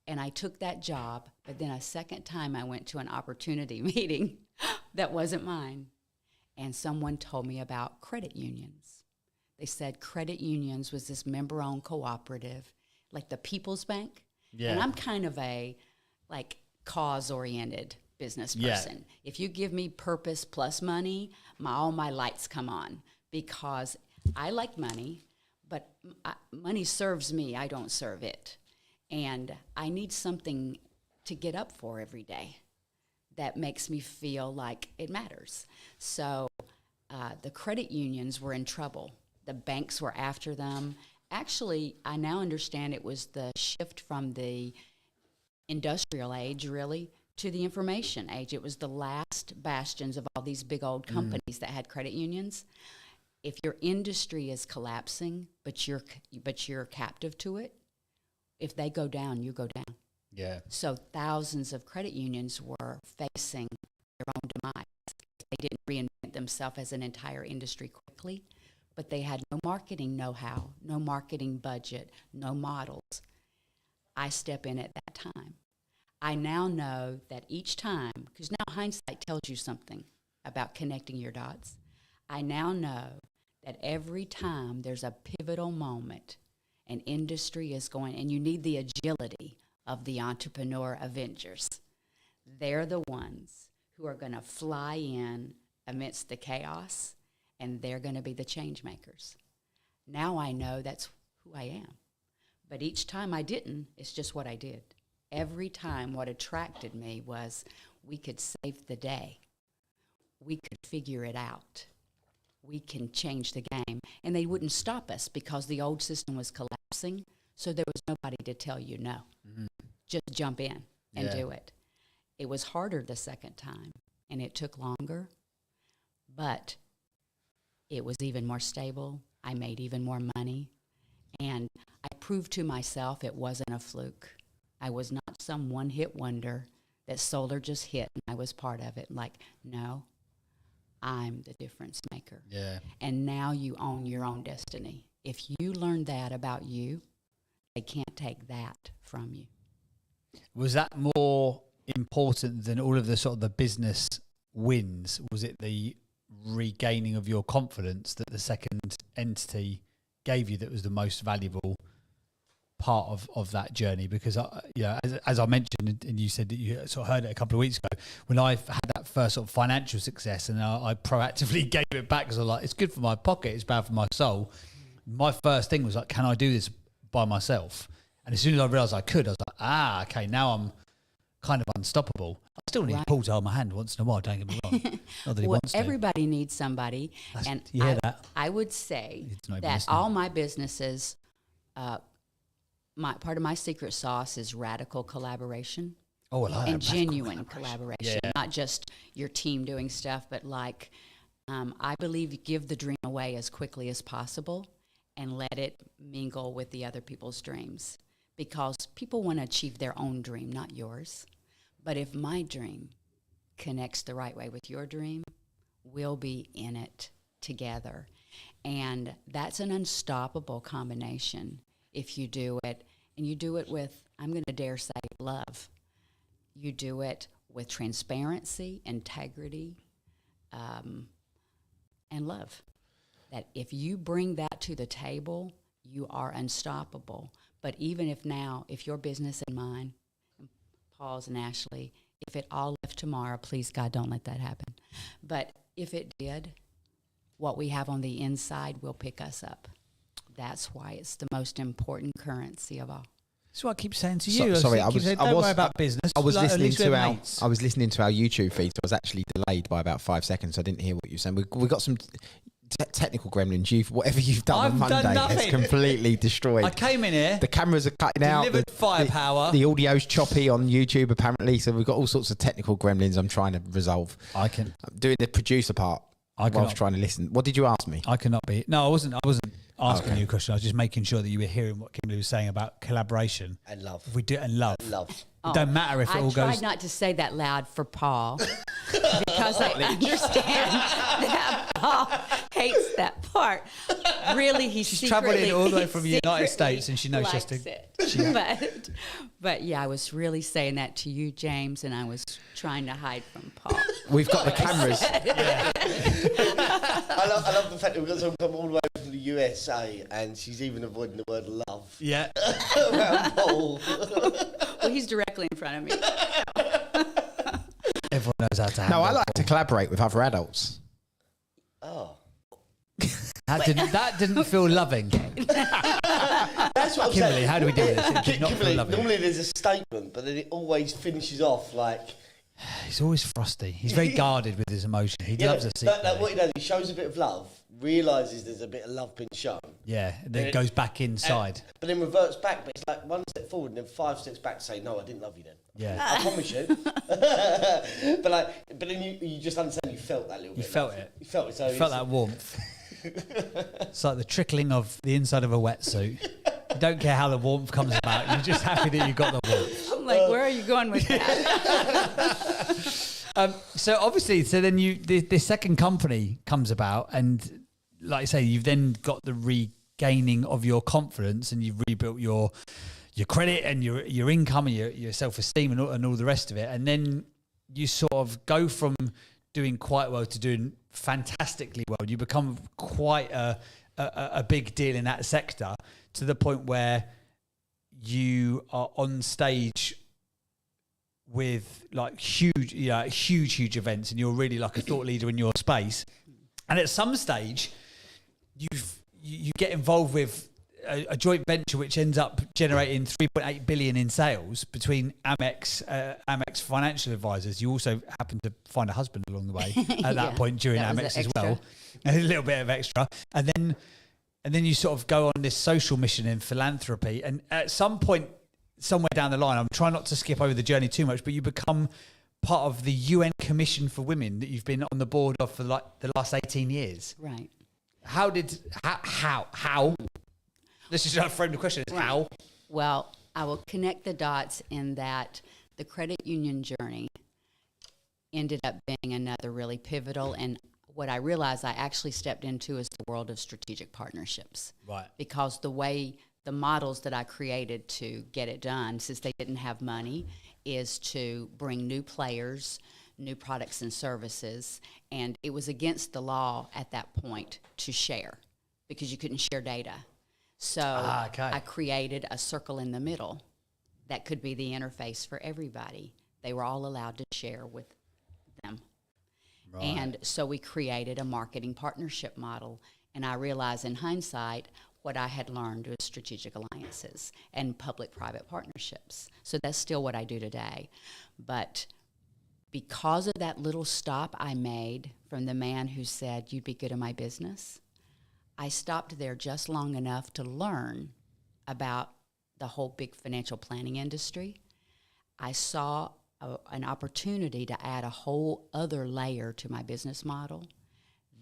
And I took that job, but then a second time I went to an opportunity meeting that wasn't mine. And someone told me about credit unions. They said credit unions was this member-owned cooperative, like the People's Bank. Yeah. And I'm kind of a, like, cause-oriented business person. If you give me purpose plus money, all my lights come on, because I like money, but money serves me, I don't serve it. And I need something to get up for every day that makes me feel like it matters. So the credit unions were in trouble. The banks were after them. Actually, I now understand it was the shift from the industrial age, really, to the information age. It was the last bastions of all these big old companies that had credit unions. If your industry is collapsing, but you're captive to it, if they go down, you go down. Yeah. So thousands of credit unions were facing their own demise. They didn't reinvent themselves as an entire industry quickly, but they had no marketing know-how, no marketing budget, no models. I step in at that time. I now know that each time, because now hindsight tells you something about connecting your dots, I now know that every time there's a pivotal moment, an industry is going, and you need the agility of the entrepreneur Avengers. They're the ones who are going to fly in amidst the chaos, and they're going to be the change makers. Now I know that's who I am. But each time I didn't, it's just what I did. Every time what attracted me was we could save the day. We could figure it out. We can change the game. And they wouldn't stop us because the old system was collapsing, so there was nobody to tell you no. Mm-hmm. Just jump in and do it. It was harder the second time, and it took longer, but it was even more stable. I made even more money, and I proved to myself it wasn't a fluke. I was not some one-hit wonder that solar just hit and I was part of it. Like, no, I'm the difference maker. Yeah. And now you own your own destiny. If you learn that about you, they can't take that from you. Was that more important than all of the sort of the business wins? Was it the regaining of your confidence that the second entity gave you that was the most valuable part of that journey? Because as I mentioned, and you said that you sort of heard it a couple of weeks ago, when I had that first sort of financial success and I proactively gave it back because I was like, it's good for my pocket, it's bad for my soul. My first thing was like, can I do this by myself? And as soon as I realised I could, I was like, okay, now I'm kind of unstoppable. I still need Paul to hold my hand once in a while, don't get me wrong. Not that he wants to. Everybody needs somebody. And you hear that? I would say that listening. all my businesses, part of my secret sauce is radical collaboration. Oh, I like and that. genuine collaboration, Yeah. not just your team doing stuff, but like I believe you give the dream away as quickly as possible and let it mingle with the other people's dreams, because people want to achieve their own dream, not yours. But if my dream connects the right way with your dream, we'll be in it together. And that's an unstoppable combination if you do it. And you do it with, I'm going to dare say, love. You do it with transparency, integrity, and love. That if you bring that to the table, you are unstoppable. But even if your business and mine, Paul's and Ashley, if it all left tomorrow, please God, don't let that happen. But if it did, what we have on the inside will pick us up. That's why it's the most important currency of all. That's what I keep saying to you. Sorry, don't worry about business. I was listening to our mates. I was listening to our YouTube feed. So I was actually delayed by about 5 seconds. So I didn't hear what you were saying. We got some technical gremlins. Whatever you've done on Monday has completely destroyed. I came in here. The cameras are cutting out. Delivered firepower. The audio's choppy on YouTube apparently. So we've got all sorts of technical gremlins. I'm trying to resolve. I'm doing the producer part. Whilst trying to listen. What did you ask me? I cannot be. No, I wasn't asking you a question. I was just making sure that you were hearing what Kimberly was saying about collaboration And love. If we do it and love. Love. It don't matter if it all I tried goes. not to say that loud for Paul because I understand that Paul hates that part. Really, She's travelled in all the way from the United States and she knows just to. But yeah, I was really saying that to you, James, and I was trying to hide from Paul. We've got the cameras. I love the fact that we've got someone come all the way from the USA and she's even avoiding the word love. Yeah. Around Paul. Well, he's directly in front of me. Everyone knows how to handle. No, I like to collaborate with other adults. Oh. That didn't feel loving. That's what I'm Kimberly, saying. how do we do this? It did not feel Kimberly, loving. normally there's a statement, but then it always finishes off like... He's always frosty. He's very guarded with his emotion. He loves a secret. What he does, he shows a bit of love, realises there's a bit of love being shown. Yeah, then it goes back inside. But then reverts back. But it's like one step forward and then 5 steps back to say, no, I didn't love you then. Yeah. I promise you. but then you just understand you felt that little bit. You felt it. You felt it. So You felt that warmth. It's like the trickling of the inside of a wetsuit. You don't care how the warmth comes about. You're just happy that you got the warmth. I'm like, where are you going with that? So obviously, then the second company comes about, and like I say, you've then got the regaining of your confidence, and you've rebuilt your credit and your income and your self-esteem and all the rest of it, and then you sort of go from doing quite well to doing fantastically well. You become quite a big deal in that sector, to the point where you are on stage with like huge events, and you're really like a thought leader in your space. And at some stage, you get involved with a joint venture which ends up generating 3.8 billion in sales between Amex Financial Advisors. You also happen to find a husband along the way at that point during that was Amex as extra. well, a little bit of extra, and then you sort of go on this social mission in philanthropy. And at some point, somewhere down the line, I'm trying not to skip over the journey too much, but you become part of the UN Commission for Women that you've been on the board of for like the last 18 years. Right. How? This is how I frame the question. Is how? Well, I will connect the dots in that the credit union journey ended up being another really pivotal, and what I realized I actually stepped into is the world of strategic partnerships. Right. Because the models that I created to get it done, since they didn't have money, is to bring new players, new products and services, and it was against the law at that point to share, because you couldn't share data. So I created a circle in the middle that could be the interface for everybody. They were all allowed to share with them. Right. And so we created a marketing partnership model, and I realized in hindsight what I had learned was strategic alliances and public-private partnerships. So that's still what I do today. But because of that little stop I made from the man who said, you'd be good in my business, I stopped there just long enough to learn about the whole big financial planning industry. I saw an opportunity to add a whole other layer to my business model.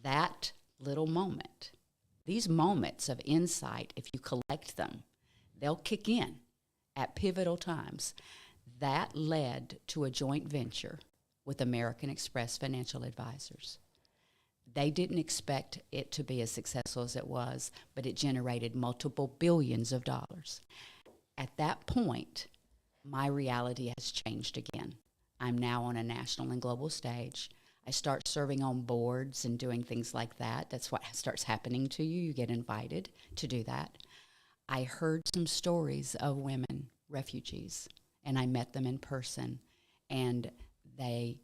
That little moment, these moments of insight, if you collect them, they'll kick in at pivotal times. That led to a joint venture with American Express Financial Advisors. They didn't expect it to be as successful as it was, but it generated multiple billions of dollars. At that point, my reality has changed again. I'm now on a national and global stage. I start serving on boards and doing things like that. That's what starts happening to you. You get invited to do that. I heard some stories of women, refugees, and I met them in person, and they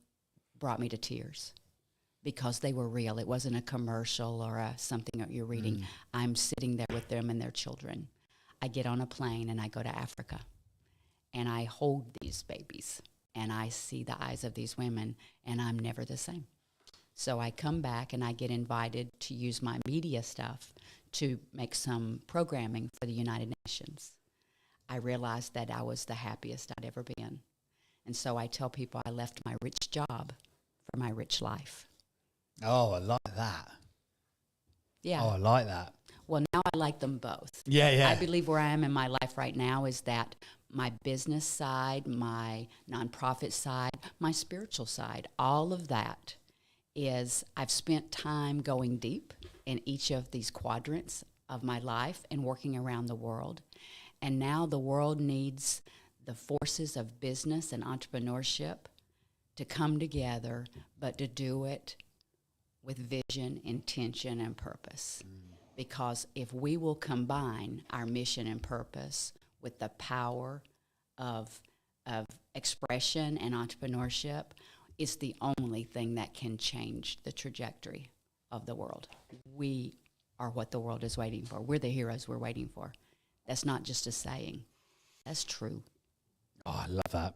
brought me to tears because they were real. It wasn't a commercial or something that you're reading. I'm sitting there with them and their children. I get on a plane and I go to Africa, and I hold these babies, and I see the eyes of these women, and I'm never the same. So I come back and I get invited to use my media stuff to make some programming for the United Nations. I realized that I was the happiest I'd ever been. And so I tell people I left my rich job for my rich life. Oh, I like that. Yeah. Oh, I like that. Well, now I like them both. Yeah. I believe where I am in my life right now is that my business side, my nonprofit side, my spiritual side, all of that is I've spent time going deep in each of these quadrants of my life and working around the world. And now the world needs the forces of business and entrepreneurship to come together, but to do it with vision, intention, and purpose. Because if we will combine our mission and purpose with the power of expression and entrepreneurship, it's the only thing that can change the trajectory of the world. We are what the world is waiting for. We're the heroes we're waiting for. That's not just a saying. That's true. Oh, I love that.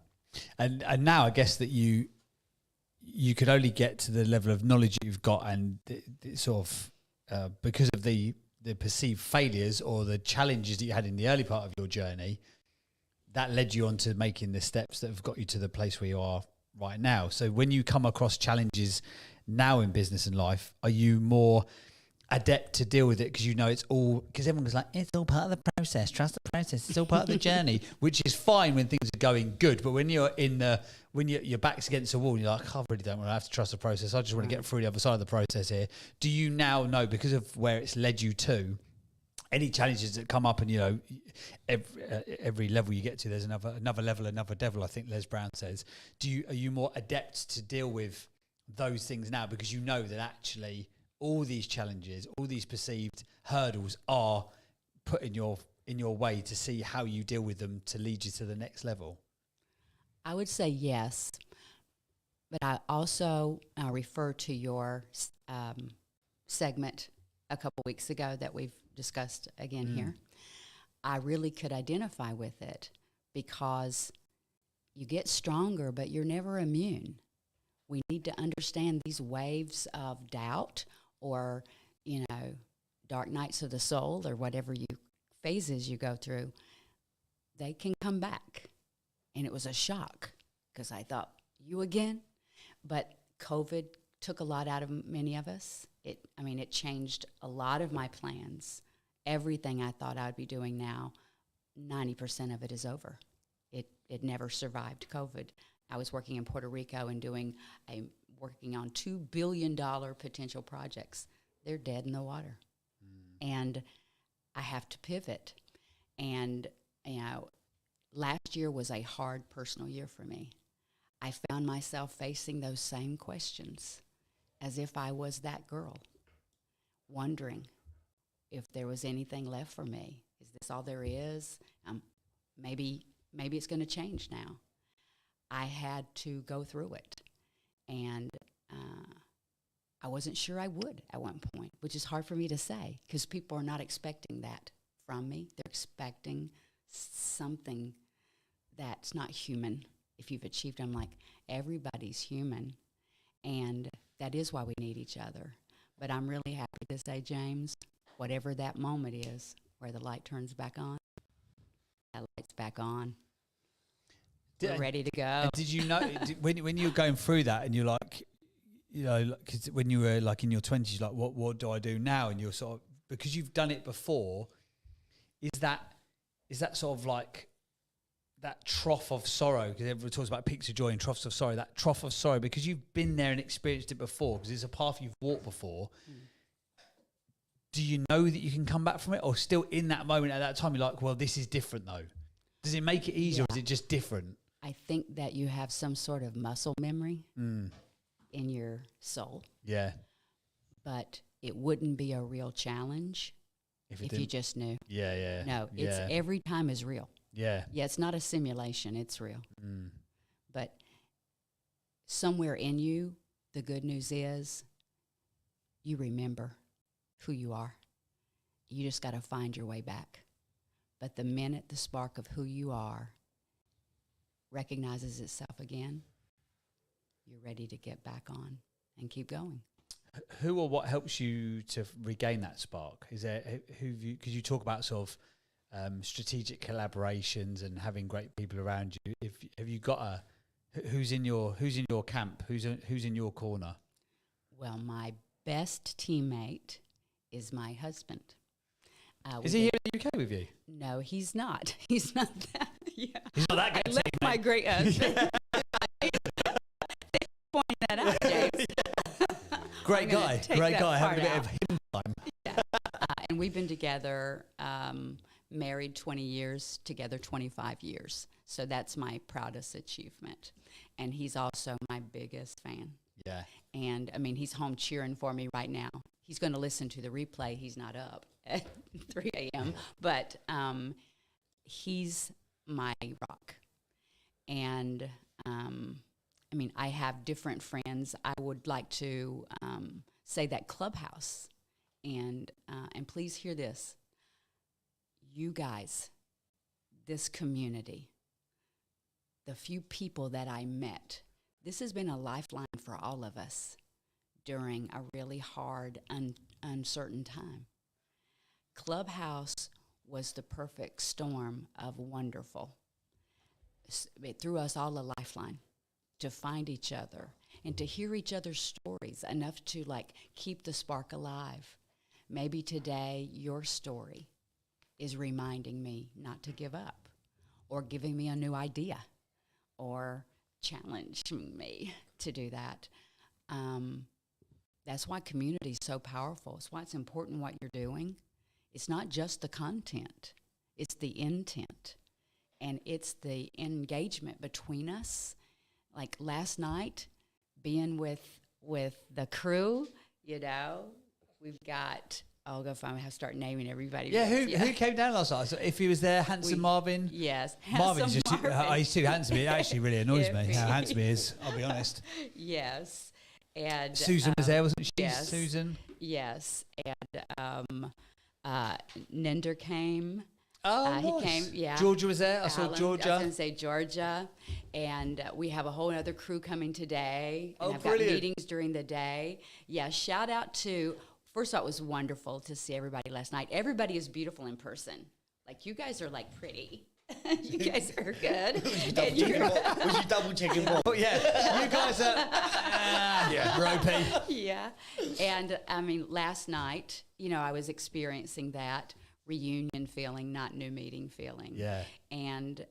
And now I guess that you could only get to the level of knowledge that you've got and the sort of because of the perceived failures or the challenges that you had in the early part of your journey, that led you on to making the steps that have got you to the place where you are right now. So when you come across challenges now in business and life, are you more adept to deal with it because you know it's all, because everyone was like, it's all part of the process, trust the process, it's all part of the journey, which is fine when things are going good, but when you're when your back's against the wall, you're like, I really don't want to have to trust the process, I just want to get through the other side of the process here. Do you now know, because of where it's led you to, any challenges that come up, and you know, every level you get to, there's another level, another devil, I think Les Brown says. Are you more adept to deal with those things now because you know that actually all these challenges, all these perceived hurdles are put in your way to see how you deal with them to lead you to the next level? I would say yes, but I also refer to your segment a couple weeks ago that we've discussed again here. I really could identify with it because you get stronger, but you're never immune. We need to understand these waves of doubt, or, you know, dark nights of the soul, or whatever phases you go through. They can come back. And it was a shock because I thought, you again? But COVID took a lot out of many of us. It changed a lot of my plans. Everything I thought I'd be doing now, 90% of it is over. It never survived COVID. I was working in Puerto Rico and working on $2 billion potential projects. They're dead in the water. And I have to pivot. And, you know, last year was a hard personal year for me. I found myself facing those same questions as if I was that girl, wondering if there was anything left for me. Is this all there is? Maybe it's going to change now. I had to go through it. And I wasn't sure I would at one point, which is hard for me to say because people are not expecting that from me. They're expecting something that's not human. If you've achieved, I'm like, everybody's human. And that is why we need each other. But I'm really happy to say, James, whatever that moment is where the light turns back on, that light's back on. We're ready to go. Did you know, when you were going through that and you're like, you know, because when you were like in your 20s, like, what do I do now? And you're sort of, because you've done it before, is that sort of like that trough of sorrow, because everyone talks about peaks of joy and troughs of sorrow, that trough of sorrow, because you've been there and experienced it before, because it's a path you've walked before. Do you know that you can come back from it, or still in that moment at that time you're like, well, this is different though? Does it make it easier, or is it just different? I think that you have some sort of muscle memory in your soul. Yeah. But it wouldn't be a real challenge if you just knew. Yeah, yeah. No, it's every time is real. Yeah. Yeah, it's not a simulation, it's real. But somewhere in you, the good news is you remember who you are. You just got to find your way back. But the minute the spark of who you are recognizes itself again, you're ready to get back on and keep going. Who or what helps you to regain that spark? Is there because you talk about sort of strategic collaborations and having great people around you. Have you got who's in your camp? Who's in your corner? Well, my best teammate is my husband. Is he here in the UK with you? No, he's not. He's not that. Yeah. He's not that good. I left my great husband. Pointing that out, James. Great guy. Having a bit of him time. Yeah. And we've been together, married 20 years, together 25 years. So that's my proudest achievement. And he's also my biggest fan. Yeah. And, I mean, he's home cheering for me right now. He's going to listen to the replay. He's not up at 3 a.m. But he's my rock. And, I mean, I have different friends. I would like to say that Clubhouse, and please hear this, you guys, this community, the few people that I met, this has been a lifeline for all of us. during a really hard, uncertain time. Clubhouse was the perfect storm of wonderful. It threw us all a lifeline to find each other and to hear each other's stories, enough to like keep the spark alive. Maybe today your story is reminding me not to give up, or giving me a new idea, or challenging me to do that. That's why community is so powerful. It's why it's important what you're doing. It's not just the content, it's the intent. And it's the engagement between us. Like last night, being with the crew, you know, we've got, I'll go find, I have to start naming everybody. Yeah, who came down last night? So if he was there, Handsome Marvin. Yes, Marvin's just Marvin. he's too handsome. It actually really annoys me how handsome he is, I'll be honest. Yes. And Susan was there, wasn't she? yes. Susan. Yes. And Ninder came. Oh, He nice. came, yeah. Georgia was there. I saw Alan, I was Georgia. going to say Georgia. And we have a whole other crew coming today. And Oh, I've brilliant. got meetings during the day. Yeah, shout out to, first of all, it was wonderful to see everybody last night. Everybody is beautiful in person. Like, you guys are, like, pretty. You guys are good. Was you double checking what? Oh, yeah. You guys are ropey. Yeah. And, I mean, last night, you know, I was experiencing that reunion feeling, not new meeting feeling. Yeah. And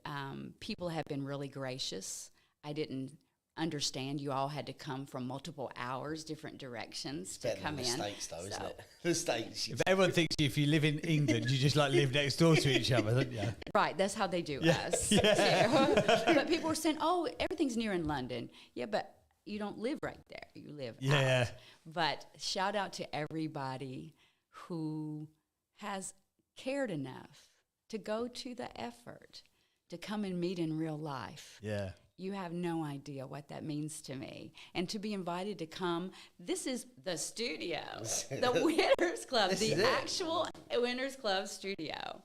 people have been really gracious. I didn't understand you all had to come from multiple hours, different directions to come in. The States, though, isn't So- it? The States. If everyone thinks if you live in England, you just like live next door to each other, don't you? Right, that's how they do us. Yeah. Too. But people were saying, "Oh, everything's near in London." Yeah, but you don't live right there. You live Yeah. out. But shout out to everybody who has cared enough to go to the effort to come and meet in real life. Yeah. You have no idea what that means to me. And to be invited to come, this is the studio, the Winners Club, the actual Winners Club studio.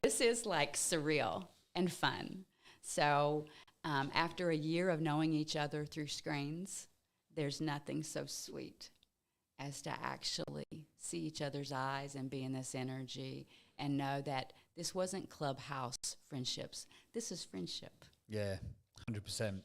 This is like surreal and fun. So after a year of knowing each other through screens, there's nothing so sweet as to actually see each other's eyes and be in this energy and know that this wasn't clubhouse friendships. This is friendship. Yeah. 100%.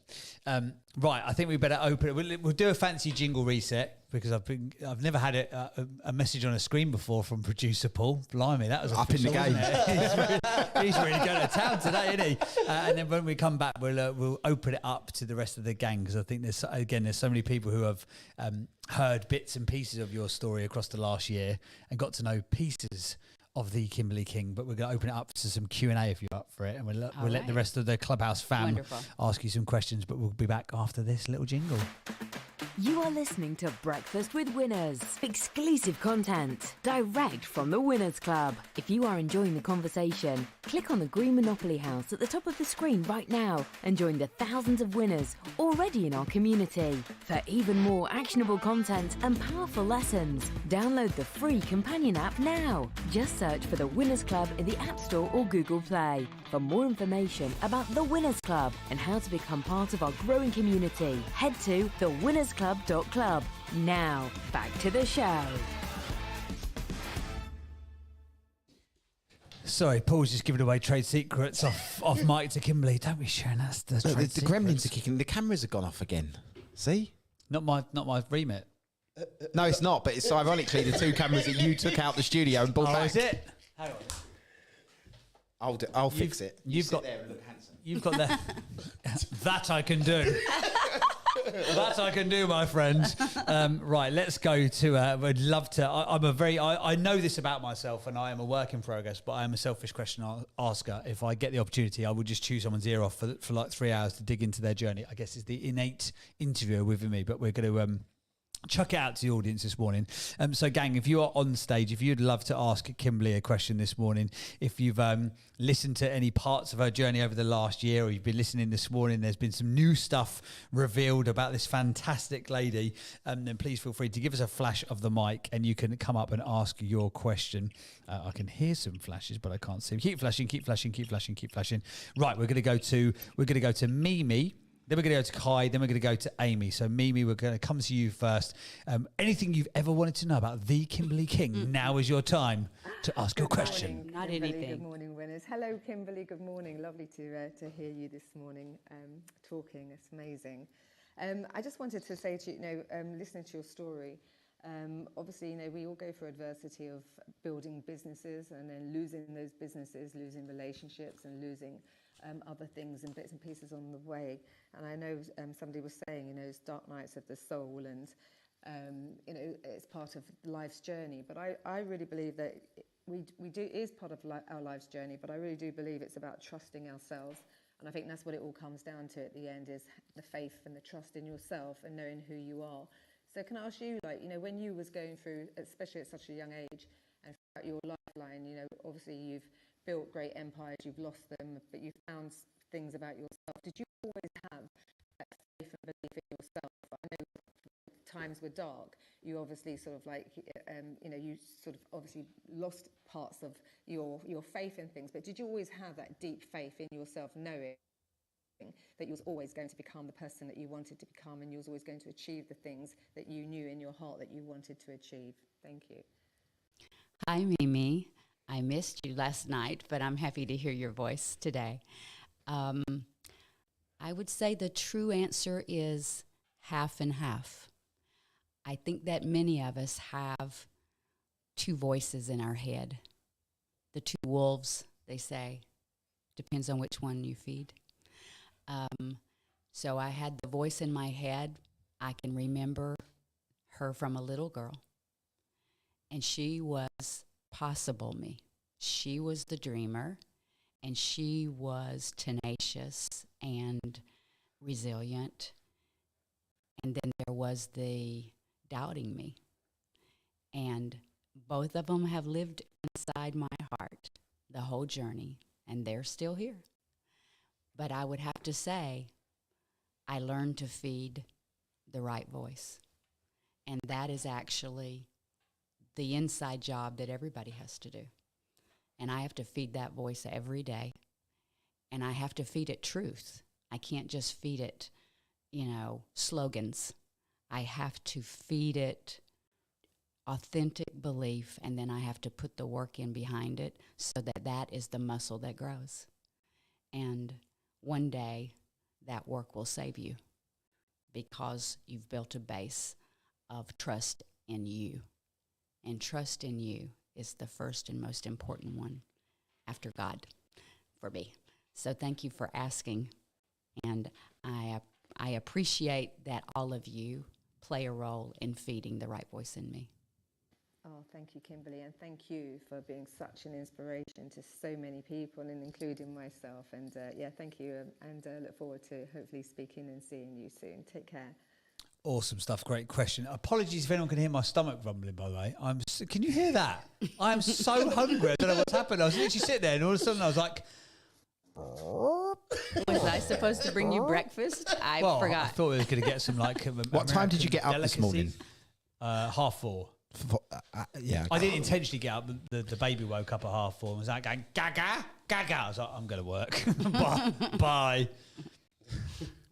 Right, I think we better open it. We'll do a fancy jingle reset because I've never had a message on a screen before from producer Paul. Blimey, that was Up in the official, game. wasn't it? He's really going to town today, isn't he? And then when we come back, we'll open it up to the rest of the gang because I think there's so many people who have heard bits and pieces of your story across the last year and got to know pieces of the Kimberley King, but we're going to open it up to some Q&A if you're up for it, and we'll let the rest of the Clubhouse fam Wonderful. ask you some questions, but we'll be back after this little jingle. You are listening to Breakfast with Winners. Exclusive content direct from the Winners Club. If you are enjoying the conversation, click on the green Monopoly house at the top of the screen right now and join the thousands of winners already in our community. For even more actionable content and powerful lessons, download the free companion app now. Just search for the Winners Club in the App Store or Google Play. For more information about the Winners Club and how to become part of our growing community, head to thewinnersclub.club. Now, back to the show. Sorry, Paul's just giving away trade secrets off mic to Kimberley. Don't be sharing that. The Gremlins are kicking. The cameras have gone off again. See? Not my remit. No, it's not. But it's ironically the two cameras that you took out the studio and brought back. Is it? Hang on. I'll fix it. You've sit got there and look handsome. You've got that. That I can do. That I can do, my friend. Right, let's go to. I'd love to. I know this about myself, and I am a work in progress. But I am a selfish question asker. If I get the opportunity, I would just chew someone's ear off for like 3 hours to dig into their journey. I guess it's the innate interviewer within me. But we're going to chuck it out to the audience this morning. So, gang, if you are on stage, if you'd love to ask Kimberley a question this morning, if you've listened to any parts of her journey over the last year, or you've been listening this morning, there's been some new stuff revealed about this fantastic lady, then please feel free to give us a flash of the mic and you can come up and ask your question. I can hear some flashes, but I can't see. Keep flashing, keep flashing, keep flashing, keep flashing. Right, we're going to go to Mimi. Then we're going to go to Kai. Then we're going to go to Amy. So, Mimi, we're going to come to you first. Anything you've ever wanted to know about the Kimberley King, now is your time to ask your question. Morning, Not Kimberly. anything. Good morning, winners. Hello, Kimberley. Good morning. Lovely to hear you this morning talking. It's amazing. I just wanted to say to you, listening to your story, obviously, we all go through adversity of building businesses and then losing those businesses, losing relationships and losing other things and bits and pieces on the way. And I know somebody was saying, it's dark nights of the soul and, it's part of life's journey. But I really believe that it is part of our life's journey, but I really do believe it's about trusting ourselves. And I think that's what it all comes down to at the end, is the faith and the trust in yourself and knowing who you are. So can I ask you, when you was going through, especially at such a young age, and throughout your lifeline, obviously you've built great empires, you've lost them, but you found things about yourself. Did you always have that faith and belief in yourself? I know times were dark. You obviously sort of you sort of obviously lost parts of your faith in things, but did you always have that deep faith in yourself, knowing that you was always going to become the person that you wanted to become, and you was always going to achieve the things that you knew in your heart that you wanted to achieve? Thank you. Hi, Mimi. I missed you last night, but I'm happy to hear your voice today. I would say the true answer is half and half. I think that many of us have two voices in our head. The two wolves, they say. Depends on which one you feed. So I had the voice in my head. I can remember her from a little girl. And she was possible me. She was the dreamer, and she was tenacious and resilient. And then there was the doubting me. And both of them have lived inside my heart the whole journey, and they're still here. But I would have to say, I learned to feed the right voice. And that is actually the inside job that everybody has to do. And I have to feed that voice every day. And I have to feed it truth. I can't just feed it, slogans. I have to feed it authentic belief, and then I have to put the work in behind it so that that is the muscle that grows. And one day, that work will save you because you've built a base of trust in you. And trust in you is the first and most important one after God for me. So thank you for asking. And I appreciate that all of you play a role in feeding the right voice in me. Oh, thank you, Kimberley, and thank you for being such an inspiration to so many people, and including myself. And thank you, and look forward to hopefully speaking and seeing you soon. Take care. Awesome stuff. Great question. Apologies if anyone can hear my stomach rumbling, by the way. Can you hear that? I am so hungry. I don't know what's happened. I was literally sitting there and all of a sudden I was like... Was I supposed to bring you breakfast? I forgot. I thought we were going to get some What time did you get up this morning? 4:30. Yeah. I didn't intentionally get up. The baby woke up at 4:30 and was like going, gaga, gaga. I was like, I'm going to work. Bye.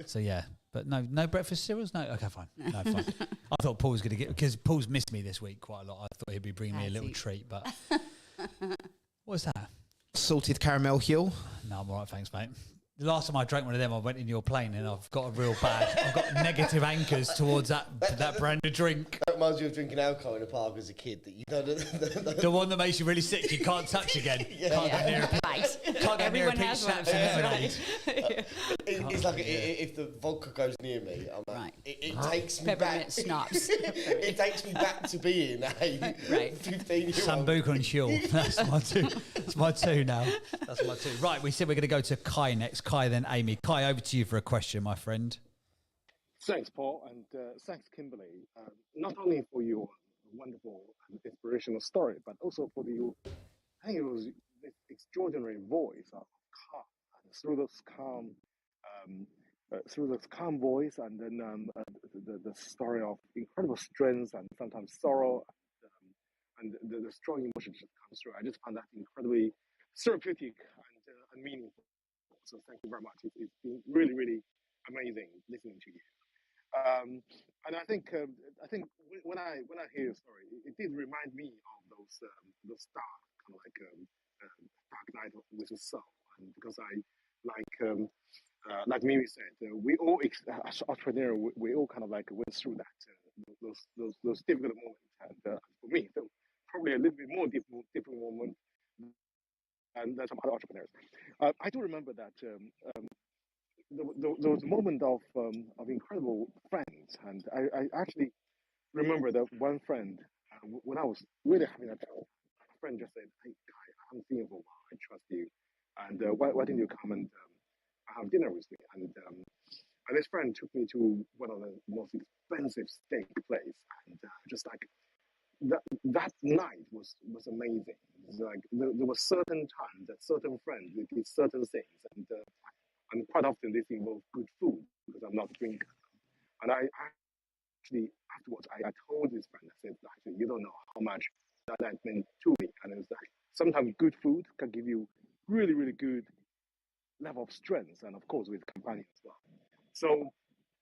So, yeah. But no breakfast cereals? No? Okay, fine. No, fine. I thought Paul was going to get... Because Paul's missed me this week quite a lot. I thought he'd be bringing me a little treat, but... What's that? Salted caramel Huel. No, I'm all right, thanks, mate. The last time I drank one of them, I went in your plane and I've got a real bad... I've got negative anchors towards that brand of drink. That reminds you of drinking alcohol in a park as a kid. That you know, the one that makes you really sick, you can't touch again. Can't go near a peach schnapps and lemonade. It's like if the vodka goes near me, I'm like, it takes me Peppermint back. schnapps. It takes me back to being a 15-year-old. Sambuca and Huel. That's my two. That's my two now. That's my two. Right, we said we're going to go to Kai next. Kai, then Amy. Kai, over to you for a question, my friend. Thanks, Paul, and thanks, Kimberley. Not only for your wonderful and inspirational story, but also for I think it was this extraordinary voice of calm. And through this calm voice, and then the story of incredible strength and sometimes sorrow, and the strong emotions that comes through. I just found that incredibly therapeutic and meaningful. So thank you very much. It's been really, really amazing listening to you. And I think when I hear your story, it did remind me of those dark kind of Dark Night with the Soul, and because I like Mimi said, we all as entrepreneurs, we all kind of went through that those difficult moments, and for me, so probably a little bit more difficult moment than some other entrepreneurs. I do remember that. There was a moment of incredible friends, and I actually remember that one friend when I was really having a trouble. A friend just said, "Hey, Kai, I haven't seen you for a while. I trust you, and why didn't you come and have dinner with me?" And this friend took me to one of the most expensive steak place, and just like that night was amazing. It was like there were certain times that certain friends they did certain things, and quite often this involved good food because I'm not a drinker. And I actually afterwards I told this friend, I said, actually you don't know how much that meant to me. And it was like sometimes good food can give you really, really good level of strength, and of course with companions as well. So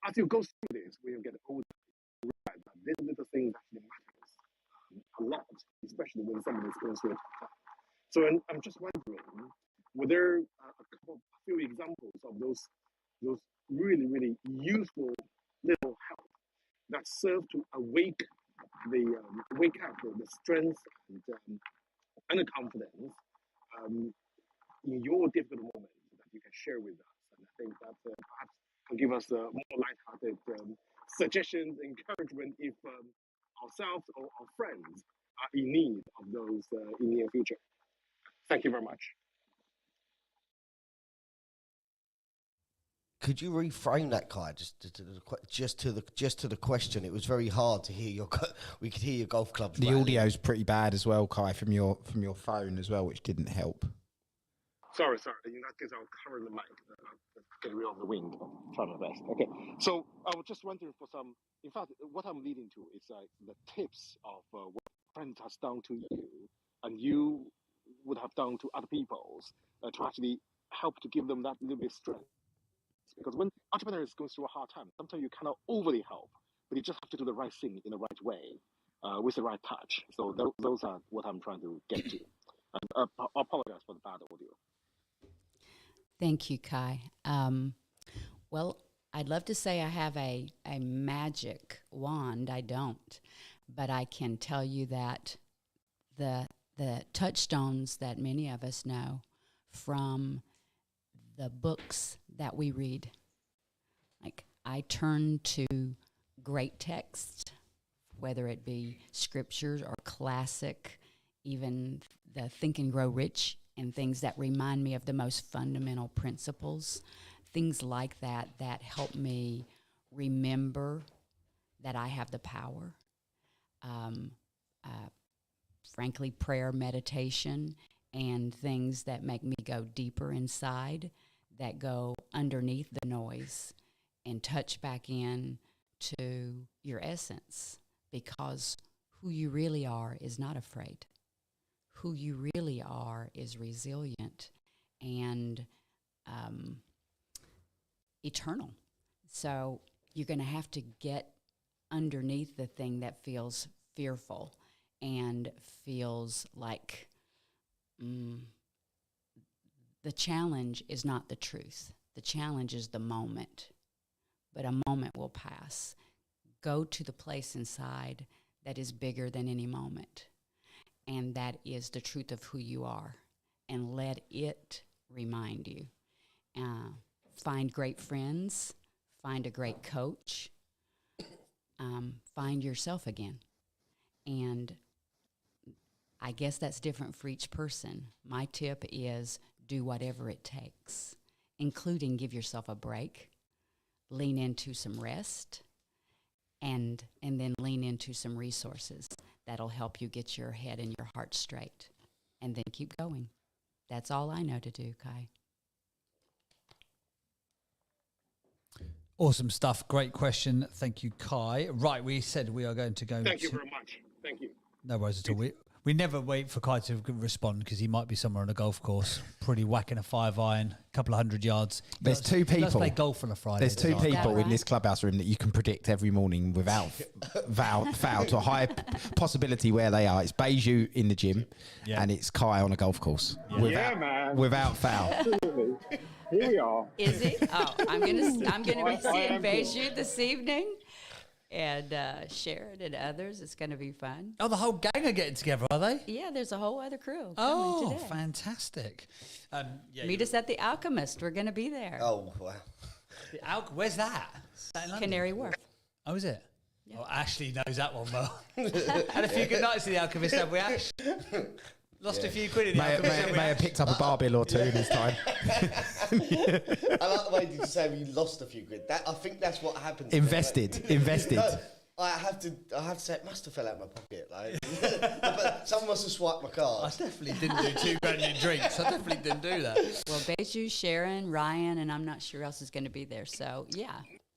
as you go through this, when you get older, you realize that these little things actually matters a lot, especially when someone is going through a tough time. So I'm just wondering, were there a few examples of those really, really useful little help that serve to wake up the strength and the confidence in your difficult moments that you can share with us? And I think that perhaps can give us more lighthearted suggestions, encouragement if ourselves or our friends are in need of those in the near future. Thank you very much. Could you reframe that, Kai? Just to the question. It was very hard to hear we could hear your golf clubs. The audio's pretty bad as well, Kai, from your phone as well, which didn't help. Sorry. In that case, I'll cover the mic. Get rid of the wind. Try my best. Okay. So I was just wondering for some. In fact, what I'm leading to is the tips of what friends has done to you, and you would have done to other people's to actually help to give them that little bit of strength. Because when entrepreneurs go through a hard time, sometimes you cannot overly help, but you just have to do the right thing in the right way, with the right touch. So those are what I'm trying to get to. And I apologize for the bad audio. Thank you, Kai. Well, I'd love to say I have a magic wand. I don't, but I can tell you that the touchstones that many of us know from the books that we read. Like, I turn to great text, whether it be scriptures or classic, even the Think and Grow Rich, and things that remind me of the most fundamental principles, things like that help me remember that I have the power. Frankly, prayer, meditation, and things that make me go deeper inside, that go underneath the noise and touch back in to your essence, because who you really are is not afraid. Who you really are is resilient and eternal. So you're going to have to get underneath the thing that feels fearful and feels like the challenge is not the truth. The challenge is the moment, but a moment will pass. Go to the place inside that is bigger than any moment, and that is the truth of who you are, and let it remind you. Find great friends, find a great coach, find yourself again. And I guess that's different for each person. My tip is do whatever it takes, including give yourself a break, lean into some rest, and then lean into some resources that'll help you get your head and your heart straight, and then keep going. That's all I know to do, Kai. Awesome stuff. Great question. Thank you, Kai. Right, we said we are going to go. Thank you very much. Thank you. No worries at all. We never wait for Kai to respond because he might be somewhere on a golf course, probably whacking a 5-iron, a couple of 100 yards. There's two people. Let's play golf on a Friday. There's two tonight. people in this clubhouse room that you can predict every morning without foul to a high possibility where they are. It's Beju in the gym, and it's Kai on a golf course. Yeah, man. Without foul. Absolutely. Here we are. Is he? Oh, I'm gonna be seeing Beju this evening, and Sharon and others. It's gonna be fun. Oh, the whole gang are getting together, are they? Yeah, there's a whole other crew. Oh, coming today. fantastic! Meet us at the Alchemist. We're gonna be there. Oh, wow. Where's that? Is that in London? Canary Wharf. Oh, is it? Yeah. Oh, Ashley knows that one well. Had a few good nights at the Alchemist, have we, Ash? Lost a few quid in the Alchemist. May have picked up a bar bill or two in his time. I like the way you say you lost a few quid. I think that's what happens. Invested. No, I have to say it must have fell out of my pocket. Like, but someone must have swiped my card. I definitely didn't do £2 in drinks. I definitely didn't do that. Well, Beju, Sharon, Ryan, and I'm not sure who else is going to be there. So yeah.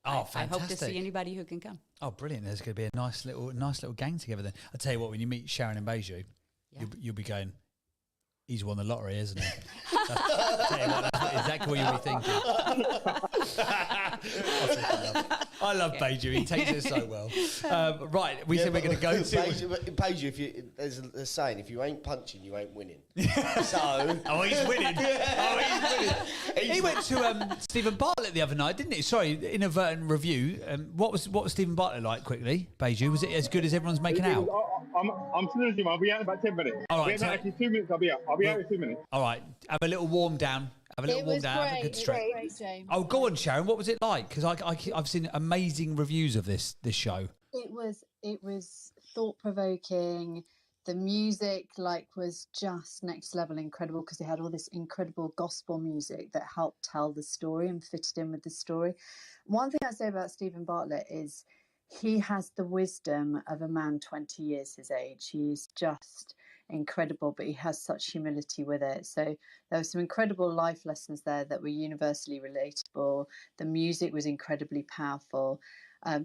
Oh, I hope to fantastic. see anybody who can come. Oh, brilliant! There's going to be a nice little gang together then. I tell you what, when you meet Sharon and Beju, you'll be going, he's won the lottery, isn't he? I'll tell you what, that's exactly what you'll be thinking. I love Beju. He takes it so well. Right, we said we're going to go to... Beju, there's a saying, if you ain't punching, you ain't winning. So... Oh, he's winning. He went to Stephen Bartlett the other night, didn't he? Sorry, inadvertent review. What was Stephen Bartlett like, quickly, Beju? Was it as good as everyone's making out? I'm still in the gym. I'll be out in about 10 minutes. All right, actually 2 minutes. I'll be out. I'll be out in 2 minutes. All right, have a little warm down. Have a good stretch. Oh, go on, Sharon. What was it like? Because I've seen amazing reviews of this show. It was thought provoking. The music was just next level incredible because they had all this incredible gospel music that helped tell the story and fitted in with the story. One thing I say about Stephen Bartlett is he has the wisdom of a man 20 years his age. He's just incredible, but he has such humility with it. So there were some incredible life lessons there that were universally relatable. The music was incredibly powerful. I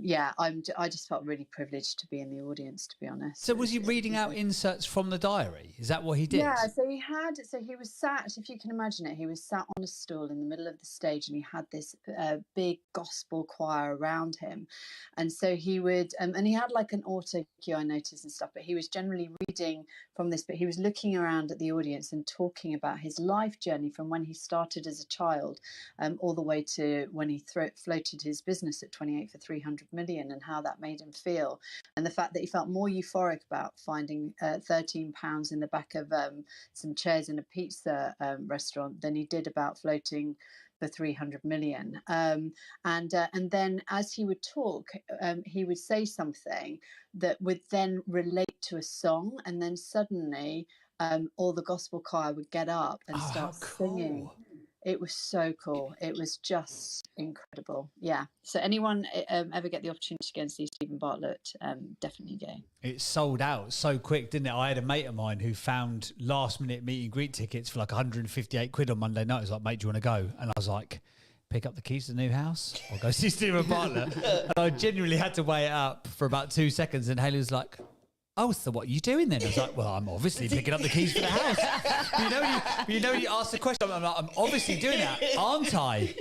just felt really privileged to be in the audience, to be honest. So was he reading out inserts from the diary? Is that what he did? Yeah, so he was sat, if you can imagine it, he was sat on a stool in the middle of the stage and he had this big gospel choir around him. And so he would, and he had like an auto cue, I noticed and stuff, but he was generally reading from this, but he was looking around at the audience and talking about his life journey from when he started as a child all the way to when he floated his business at 28 for 300 million and how that made him feel, and the fact that he felt more euphoric about finding £13 in the back of some chairs in a pizza restaurant than he did about floating for 300 million. And then as he would talk, he would say something that would then relate to a song, and then suddenly all the gospel choir would get up and start singing. It was so cool. It was just incredible. Yeah. So anyone ever get the opportunity to go and see Stephen Bartlett, definitely go. It sold out so quick, didn't it? I had a mate of mine who found last minute meet and greet tickets for like 158 quid on Monday night. He was like, mate, do you want to go? And I was like, pick up the keys to the new house or go see Stephen Bartlett. And I genuinely had to weigh it up for about 2 seconds. And Haley was like, oh, so what are you doing then? I was like, well, I'm obviously picking up the keys for the house. But you know, when you ask the question, I'm like, I'm obviously doing that, aren't I?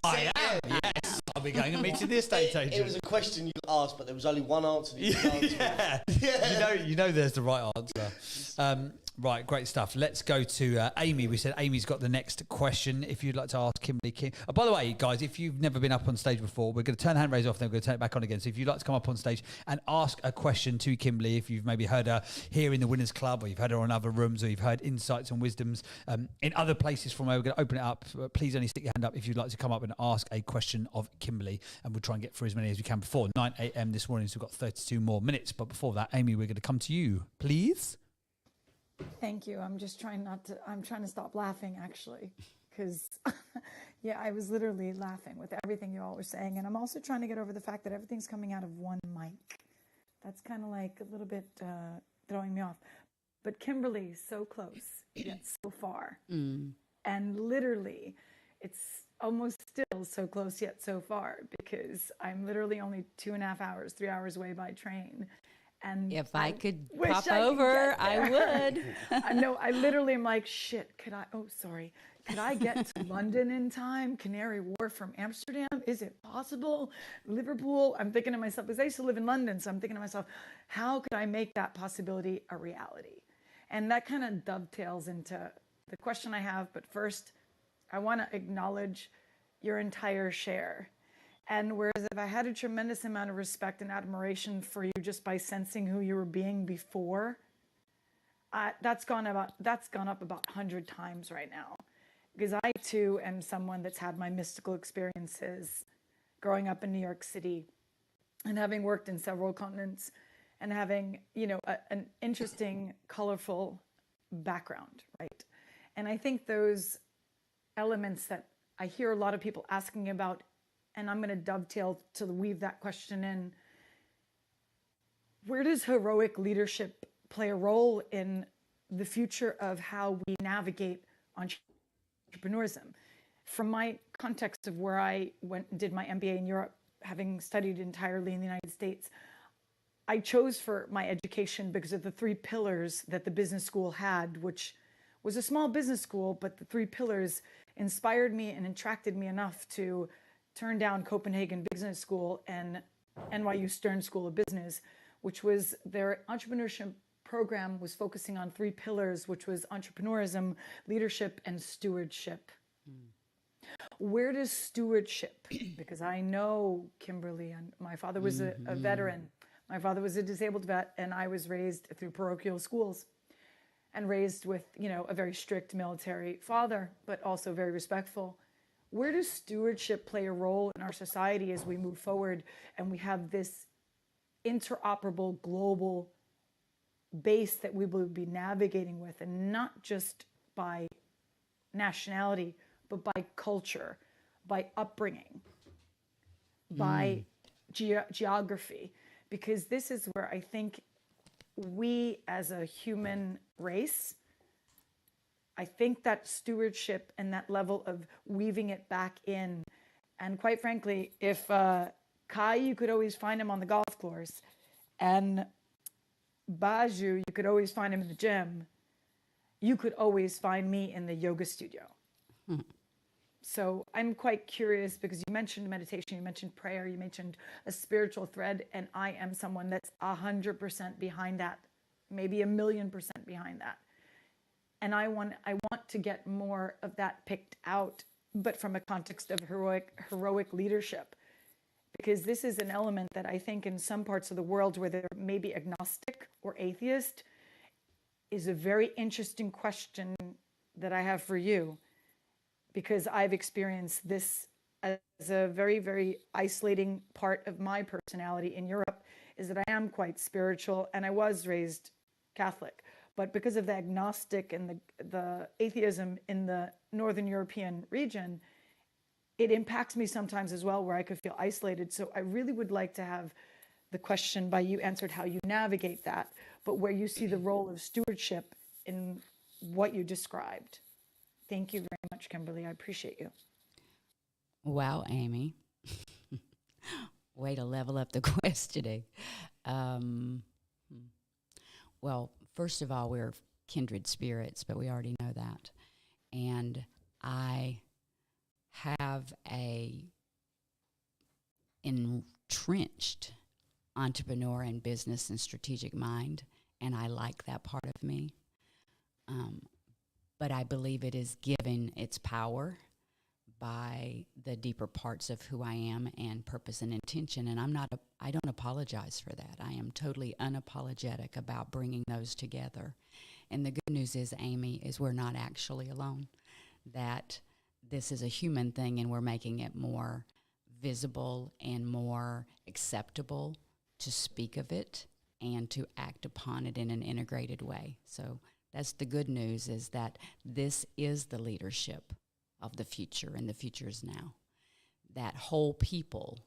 I am, yes. I'll be going and meeting the estate agent. It was a question you asked, but there was only one answer you could answer. Yeah. You know there's the right answer. Right, great stuff. Let's go to Amy. We said Amy's got the next question. If you'd like to ask Kimberly King. By the way, guys, if you've never been up on stage before, we're going to turn hand raise off, then we're going to turn it back on again. So if you'd like to come up on stage and ask a question to Kimberly, if you've maybe heard her here in the Winners Club, or you've heard her in other rooms, or you've heard insights and wisdoms in other places from where we're going to open it up, please only stick your hand up if you'd like to come up and ask a question of Kimberly, and we'll try and get through as many as we can before 9 a.m. this morning. So we've got 32 more minutes. But before that, Amy, we're going to come to you, please. Thank you. I'm just trying I'm trying to stop laughing, actually, because, yeah, I was literally laughing with everything you all were saying. And I'm also trying to get over the fact that everything's coming out of one mic. That's kind of like a little bit throwing me off. But Kimberly, so close, yet so far. Mm. And literally, it's almost still so close, yet so far, because I'm literally only 2.5 hours, 3 hours away by train. And If I could wish pop I could over, get I there. would. I know. I literally am like, shit. Could I get to London in time? Canary Wharf from Amsterdam? Is it possible? Liverpool? I'm thinking to myself, because I used to live in London, so I'm thinking to myself, how could I make that possibility a reality? And that kind of dovetails into the question I have. But first, I want to acknowledge your entire share. And whereas if I had a tremendous amount of respect and admiration for you just by sensing who you were being before, that's gone up about 100 times right now. Because I too am someone that's had my mystical experiences growing up in New York City and having worked in several continents and having, an interesting, colorful background, right? And I think those elements that I hear a lot of people asking about, and I'm going to dovetail to weave that question in. Where does heroic leadership play a role in the future of how we navigate entrepreneurism? From my context of where I went and did my MBA in Europe, having studied entirely in the United States, I chose for my education because of the 3 pillars that the business school had, which was a small business school, but the 3 pillars inspired me and attracted me enough to turn down Copenhagen Business School and NYU Stern School of Business, which was their entrepreneurship program was focusing on 3 pillars, which was entrepreneurism, leadership, and stewardship. Where does stewardship, because I know Kimberly, and my father was a veteran. My father was a disabled vet, and I was raised through parochial schools and raised with, a very strict military father, but also very respectful. Where does stewardship play a role in our society as we move forward and we have this interoperable global base that we will be navigating with, and not just by nationality, but by culture, by upbringing, by geography? Because this is where I think we as a human race, I think that stewardship and that level of weaving it back in, and quite frankly, if Kai, you could always find him on the golf course, and Baju, you could always find him in the gym, you could always find me in the yoga studio. So I'm quite curious, because you mentioned meditation, you mentioned prayer, you mentioned a spiritual thread, and I am someone that's 100% behind that, maybe 1,000,000% behind that. And I want to get more of that picked out, but from a context of heroic leadership. Because this is an element that I think in some parts of the world where they're maybe agnostic or atheist is a very interesting question that I have for you. Because I've experienced this as a very, very isolating part of my personality in Europe, is that I am quite spiritual and I was raised Catholic. But because of the agnostic and the atheism in the Northern European region, it impacts me sometimes as well, where I could feel isolated. So I really would like to have the question by you answered how you navigate that, but where you see the role of stewardship in what you described. Thank you very much, Kimberly. I appreciate you. Wow, Amy. Way to level up the questioning. Well, first of all, we're kindred spirits, but we already know that. And I have a entrenched entrepreneur and business and strategic mind, and I like that part of me. But I believe it is given its power by the deeper parts of who I am and purpose and intention. And I don't apologize for that. I am totally unapologetic about bringing those together. And the good news is, Amy, is we're not actually alone. That this is a human thing and we're making it more visible and more acceptable to speak of it and to act upon it in an integrated way. So that's the good news, is that this is the leadership of the future, and the future is now. That whole people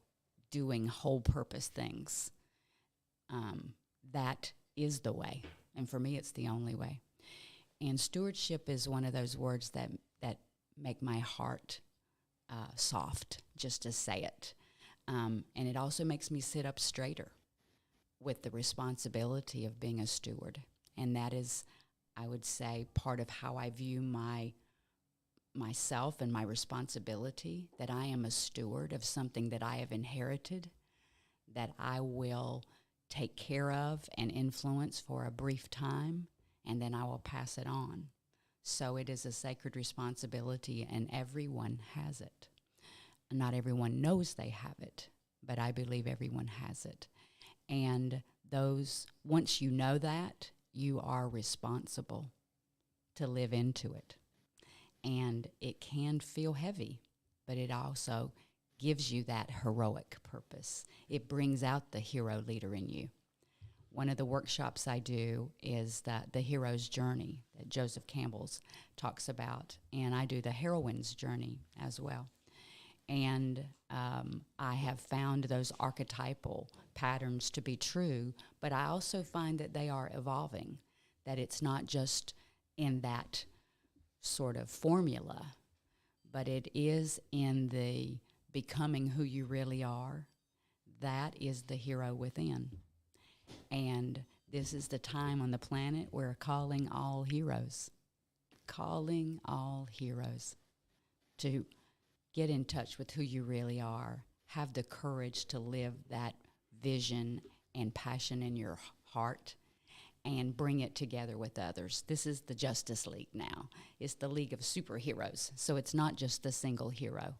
doing whole purpose things, that is the way. And for me, it's the only way. And stewardship is one of those words that make my heart soft just to say it. And it also makes me sit up straighter, with the responsibility of being a steward. And that is, I would say, part of how I view myself and my responsibility, that I am a steward of something that I have inherited, that I will take care of and influence for a brief time, and then I will pass it on. So it is a sacred responsibility, and everyone has it. Not everyone knows they have it, but I believe everyone has it. And once you know that, you are responsible to live into it. And it can feel heavy, but it also gives you that heroic purpose. It brings out the hero leader in you. One of the workshops I do is the hero's journey that Joseph Campbell's talks about, and I do the heroine's journey as well. And I have found those archetypal patterns to be true, but I also find that they are evolving, that it's not just in that sort of formula, but it is in the becoming who you really are. That is the hero within. And this is the time on the planet we're calling all heroes to get in touch with who you really are. Have the courage to live that vision and passion in your heart and bring it together with others. This is the Justice League now. It's the League of Superheroes. So it's not just the single hero.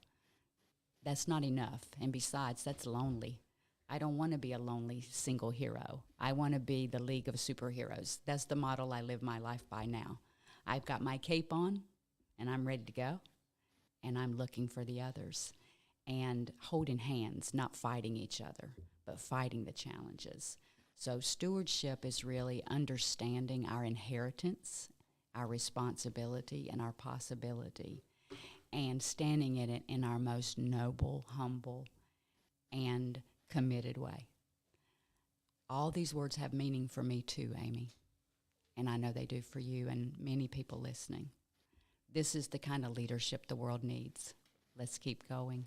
That's not enough. And besides, that's lonely. I don't want to be a lonely single hero. I want to be the League of Superheroes. That's the model I live my life by now. I've got my cape on, and I'm ready to go, and I'm looking for the others. And holding hands, not fighting each other, but fighting the challenges. So stewardship is really understanding our inheritance, our responsibility, and our possibility, and standing in it in our most noble, humble, and committed way. All these words have meaning for me too, Amy, and I know they do for you and many people listening. This is the kind of leadership the world needs. Let's keep going.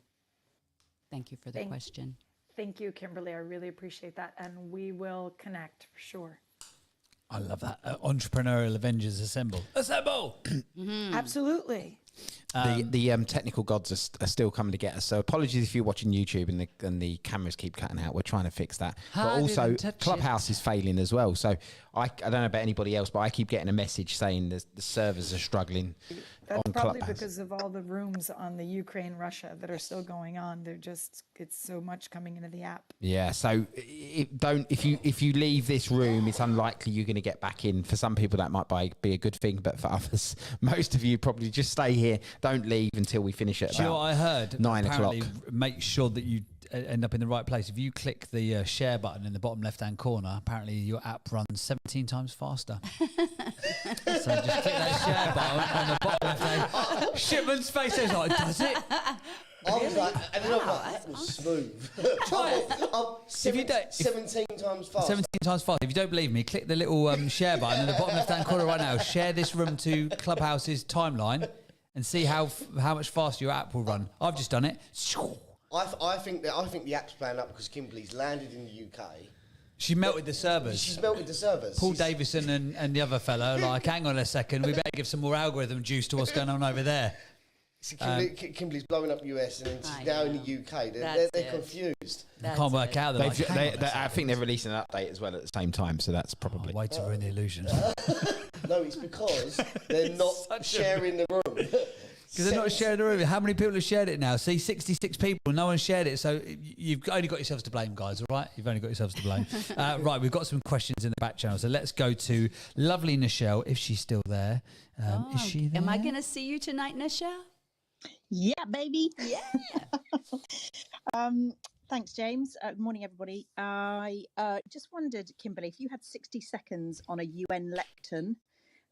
Thank you for the question. Thank you, Kimberly. I really appreciate that, and we will connect for sure. I love that. Entrepreneurial Avengers Assemble. Assemble! Absolutely. The technical gods are still coming to get us. So apologies if you're watching YouTube and the cameras keep cutting out. We're trying to fix that. But also Clubhouse is failing as well. So I don't know about anybody else, but I keep getting a message saying the servers are struggling. That's probably Clubhouse. because of all the rooms on the Ukraine-Russia that are still going on. It's so much coming into the app. Yeah, so if you leave this room, it's unlikely you're going to get back in. For some people, that might be a good thing, but for others, most of you probably just stay here. Don't leave until we finish at about I heard 9 o'clock. Make sure that you end up in the right place. If you click the share button in the bottom left-hand corner, apparently your app runs 17 times faster. So just click that share button on the bottom left-hand. Shipman's face is like, does it? I was like, and that was smooth. Try it. If you don't, 17 times fast. 17 times faster. If you don't believe me, click the little share button in the bottom left-hand corner right now. Share this room to Clubhouse's timeline and see how much faster your app will run. I've just done it. I think the app's playing up because Kimberly's landed in the UK. She melted the servers. She's melted the servers. Paul Davison and the other fellow, like, hang on a second, we better give some more algorithm juice to what's going on over there. So Kimberly's blowing up US and then she's now in the UK. They're confused. Can't work out. I think they're releasing an update as well at the same time, so that's probably... way to ruin the illusion. No, it's because they're not sharing the room. Because they're not sharing the room. How many people have shared it now? See, 66 people. No one shared it. So you've only got yourselves to blame, guys, all right? You've only got yourselves to blame. Right, we've got some questions in the back channel. So let's go to lovely Nichelle, if she's still there. Is she there? Am I going to see you tonight, Nichelle? Yeah, baby. Yeah. Thanks, James. Good morning, everybody. I just wondered, Kimberly, if you had 60 seconds on a UN lectern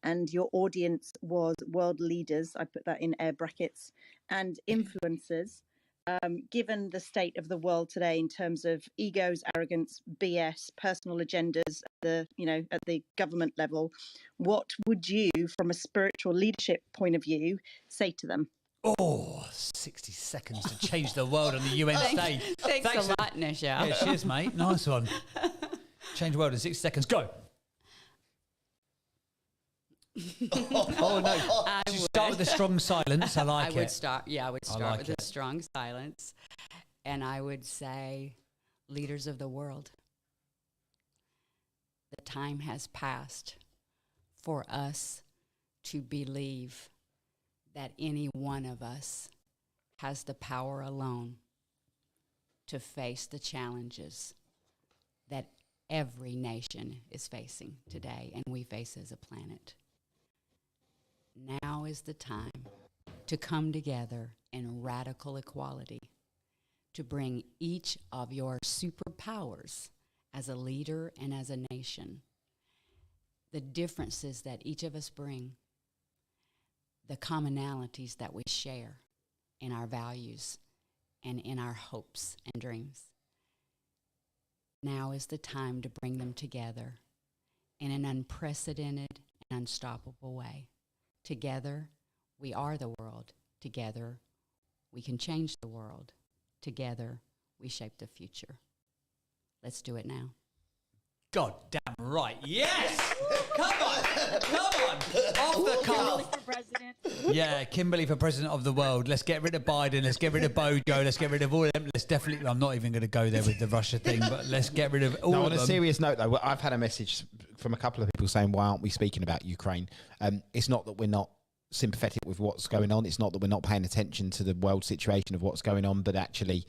and your audience was world leaders, I put that in air brackets, and influencers, given the state of the world today in terms of egos, arrogance, BS, personal agendas, at the government level, what would you, from a spiritual leadership point of view, say to them? Oh, 60 seconds to change the world on the UN stage. Thanks a lot, Nichelle. Yeah, cheers, mate. Nice one. Change the world in 60 seconds. Go. Oh no! I You would. start with a strong silence. I like I it. would start. Yeah, I would start like with it. a strong silence, and I would say, leaders of the world, the time has passed for us to believe that any one of us has the power alone to face the challenges that every nation is facing today and we face as a planet. Now is the time to come together in radical equality, to bring each of your superpowers as a leader and as a nation, the differences that each of us bring, the commonalities that we share in our values and in our hopes and dreams. Now is the time to bring them together in an unprecedented and unstoppable way. Together, we are the world. Together, we can change the world. Together, we shape the future. Let's do it now. God damn right. Yes! Come on! Off the cuff. For president. Yeah, Kimberly for president of the world. Let's get rid of Biden. Let's get rid of Bojo. Let's get rid of all of them. Let's definitely. I'm not even going to go there with the Russia thing, but let's get rid of all No, of on a them. serious note, though, I've had a message from a couple of people saying, "Why aren't we speaking about Ukraine?" It's not that we're not sympathetic with what's going on. It's not that we're not paying attention to the world situation of what's going on, but actually,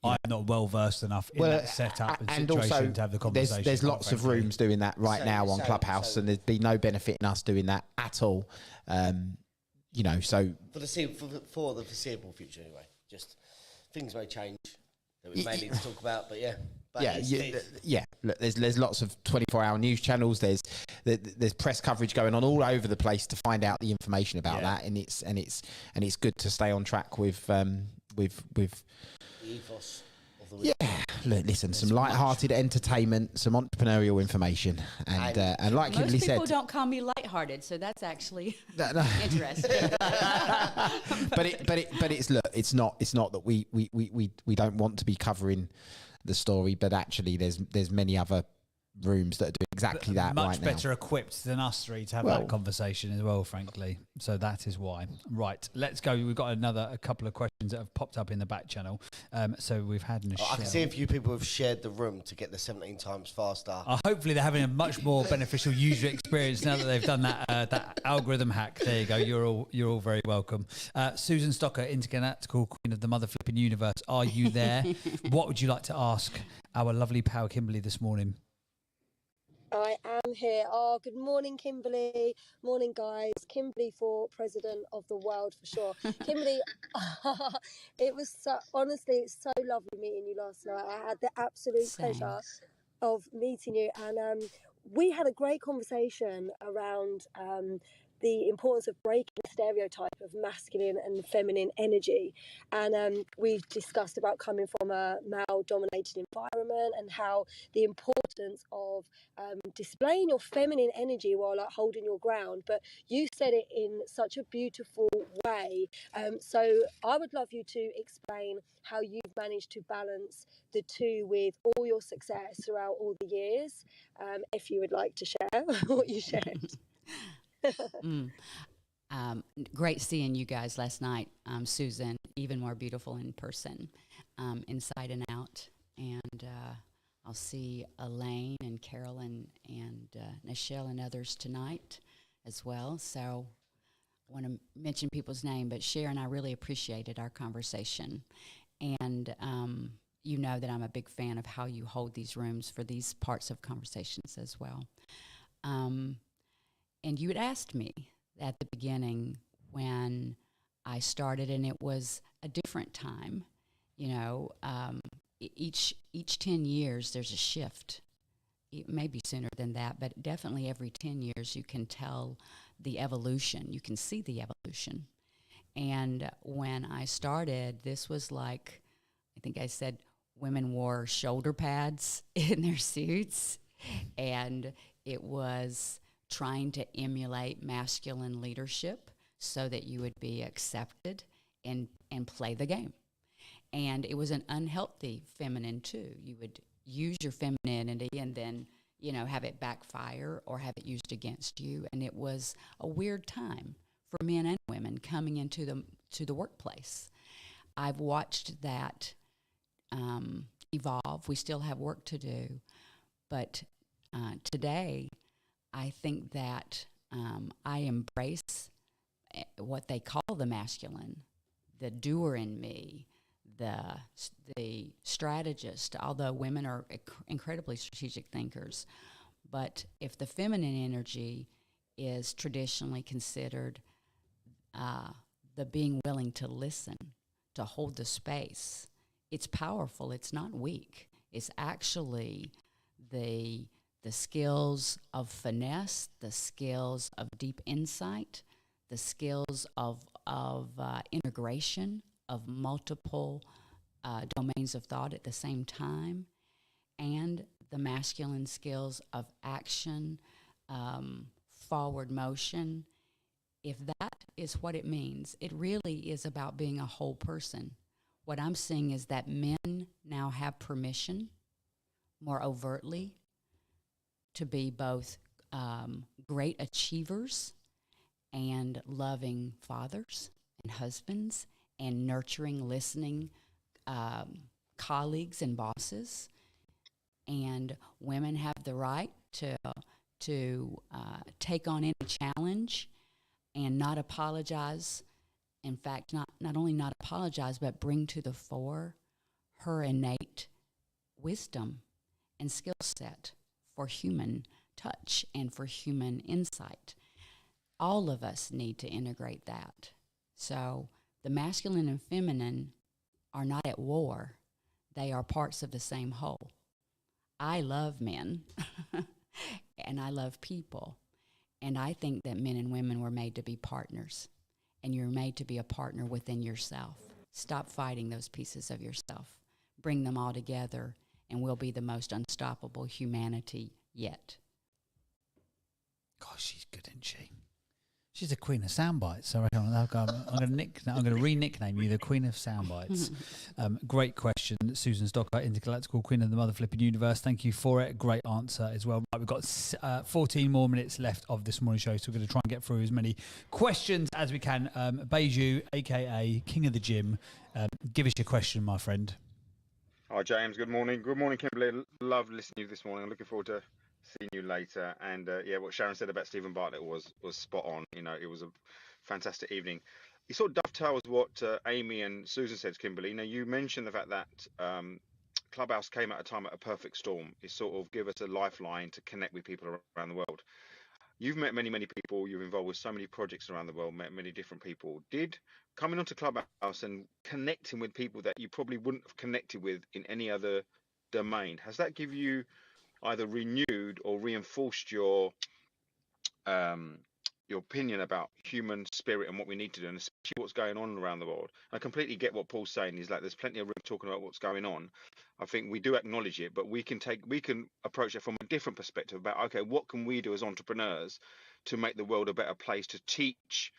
I'm not well versed enough in that setup and situation also to have the conversation. there's quite lots of frankly. rooms doing that right now on Clubhouse, and there'd be no benefit in us doing that at all. So For the foreseeable future, anyway. Just things may change that we may need to talk about, but yeah. But Look, there's lots of 24-hour news channels. There's press coverage going on all over the place to find out the information about that, and it's good to stay on track with the ethos of the week. Look, listen, some light-hearted entertainment, some entrepreneurial information, and like Most Kimberly people said, don't call me lighthearted, so that's actually No. interesting. but it's not that we don't want to be covering the story, but actually there's many other rooms that are doing exactly that much right now. better equipped than us three to have that conversation as well, frankly. So that is why. Right, let's go. We've got a couple of questions that have popped up in the back channel. So we've had Michelle. I can see a few people have shared the room to get the 17 times faster. Hopefully they're having a much more beneficial user experience now that they've done that algorithm hack. There you go. You're all very welcome. Susan Stocker, intergalactical queen of the mother flipping universe. Are you there? What would you like to ask our lovely pal Kimberly this morning? I am here. Oh, good morning, Kimberly. Morning, guys. Kimberly for president of the world for sure. Kimberly, it was honestly, it's so lovely meeting you last night. I had the absolute pleasure of meeting you, and we had a great conversation around the importance of breaking the stereotype of masculine and feminine energy. And we discussed about coming from a male-dominated environment and how the importance of displaying your feminine energy while holding your ground. But you said it in such a beautiful way. So I would love you to explain how you've managed to balance the two with all your success throughout all the years, if you would like to share what you shared. Great seeing you guys last night, Susan. Even more beautiful in person, inside and out. And I'll see Elaine and Carolyn and Nichelle and others tonight as well. So I want to mention people's name, but Sharon, I really appreciated our conversation. And you know that I'm a big fan of how you hold these rooms for these parts of conversations as well. And you had asked me at the beginning when I started, and it was a different time. You know, each 10 years there's a shift. It may be sooner than that, but definitely every 10 years you can tell the evolution. You can see the evolution. And when I started, this was like, I think I said women wore shoulder pads in their suits, and it was trying to emulate masculine leadership so that you would be accepted and play the game. And it was an unhealthy feminine too. You would use your femininity and then, you know, have it backfire or have it used against you. And it was a weird time for men and women coming into the workplace. I've watched that evolve. We still have work to do, but today I think that I embrace what they call the masculine, the doer in me, the strategist, although women are incredibly strategic thinkers. But if the feminine energy is traditionally considered the being willing to listen, to hold the space, it's powerful. It's not weak. It's actually the skills of finesse, the skills of deep insight, the skills of integration of multiple domains of thought at the same time, and the masculine skills of action, forward motion. If that is what it means, it really is about being a whole person. What I'm seeing is that men now have permission, more overtly, to be both great achievers and loving fathers and husbands and nurturing, listening colleagues and bosses. And women have the right to take on any challenge and not apologize. In fact, not only not apologize, but bring to the fore her innate wisdom and skill set for human touch and for human insight. All of us need to integrate that. So the masculine and feminine are not at war. They are parts of the same whole. I love men and I love people. And I think that men and women were made to be partners. And you're made to be a partner within yourself. Stop fighting those pieces of yourself. Bring them all together, and we'll be the most unstoppable humanity yet. Gosh, she's good, isn't she? She's the queen of soundbites. So I'm going to re-nickname you the queen of soundbites. Great question, Susan Stocker, intergalactical queen of the mother flipping universe. Thank you for it. Great answer as well. Right, we've got 14 more minutes left of this morning show, so we're going to try and get through as many questions as we can. Beju, aka King of the Gym, give us your question, my friend. Hi, James. Good morning. Good morning, Kimberly. Love listening to you this morning. I'm looking forward to seeing you later. And yeah, what Sharon said about Stephen Bartlett was spot on. You know, it was a fantastic evening. It sort of dovetails what Amy and Susan said, Kimberly. You know, you mentioned the fact that Clubhouse came at a time at a perfect storm. It sort of give us a lifeline to connect with people around the world. You've met many, many people. You're involved with so many projects around the world, met many different people. Did coming onto Clubhouse and connecting with people that you probably wouldn't have connected with in any other domain, has that give you either renewed or reinforced your opinion about human spirit and what we need to do, and especially what's going on around the world? I completely get what Paul's saying. He's like, there's plenty of room talking about what's going on. I think we do acknowledge it, but we can approach it from a different perspective about, okay, what can we do as entrepreneurs to make the world a better place, to teach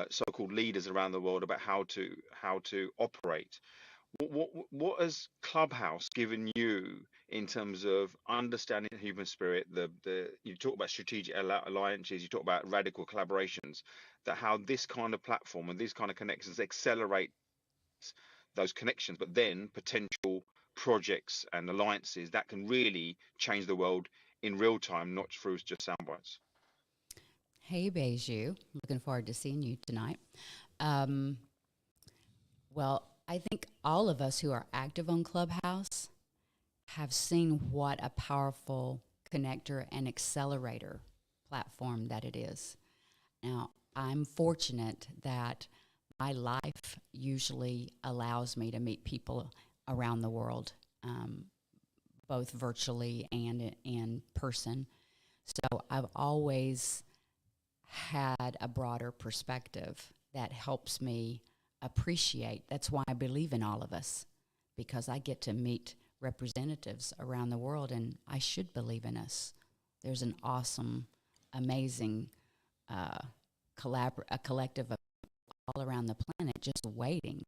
so-called leaders around the world about how to operate. What has Clubhouse given you in terms of understanding the human spirit? You talk about strategic alliances, you talk about radical collaborations, that how this kind of platform and these kind of connections accelerate those connections, but then potential projects and alliances that can really change the world in real time, not through just sound bites. Hey, Beju. Looking forward to seeing you tonight. Well, I think all of us who are active on Clubhouse have seen what a powerful connector and accelerator platform that it is. Now, I'm fortunate that my life usually allows me to meet people around the world, both virtually and in person. So I've always had a broader perspective that helps me appreciate. That's why I believe in all of us, because I get to meet representatives around the world, and I should believe in us. There's an awesome, amazing a collective of all around the planet just waiting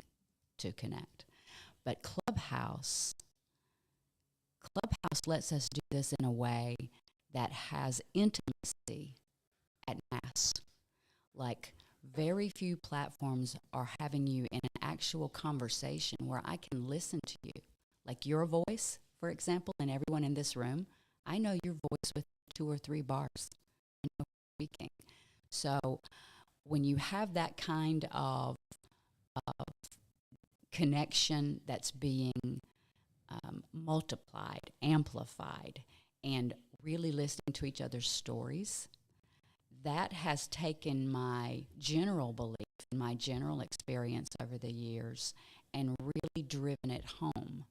to connect. But Clubhouse Clubhouse lets us do this in a way that has intimacy at mass. Like, very few platforms are having you in an actual conversation where I can listen to you. Like your voice, for example, and everyone in this room, I know your voice with 2 or 3 bars. I know speaking. So when you have that kind of connection that's being multiplied, amplified, and really listening to each other's stories, that has taken my general belief and my general experience over the years and really driven it home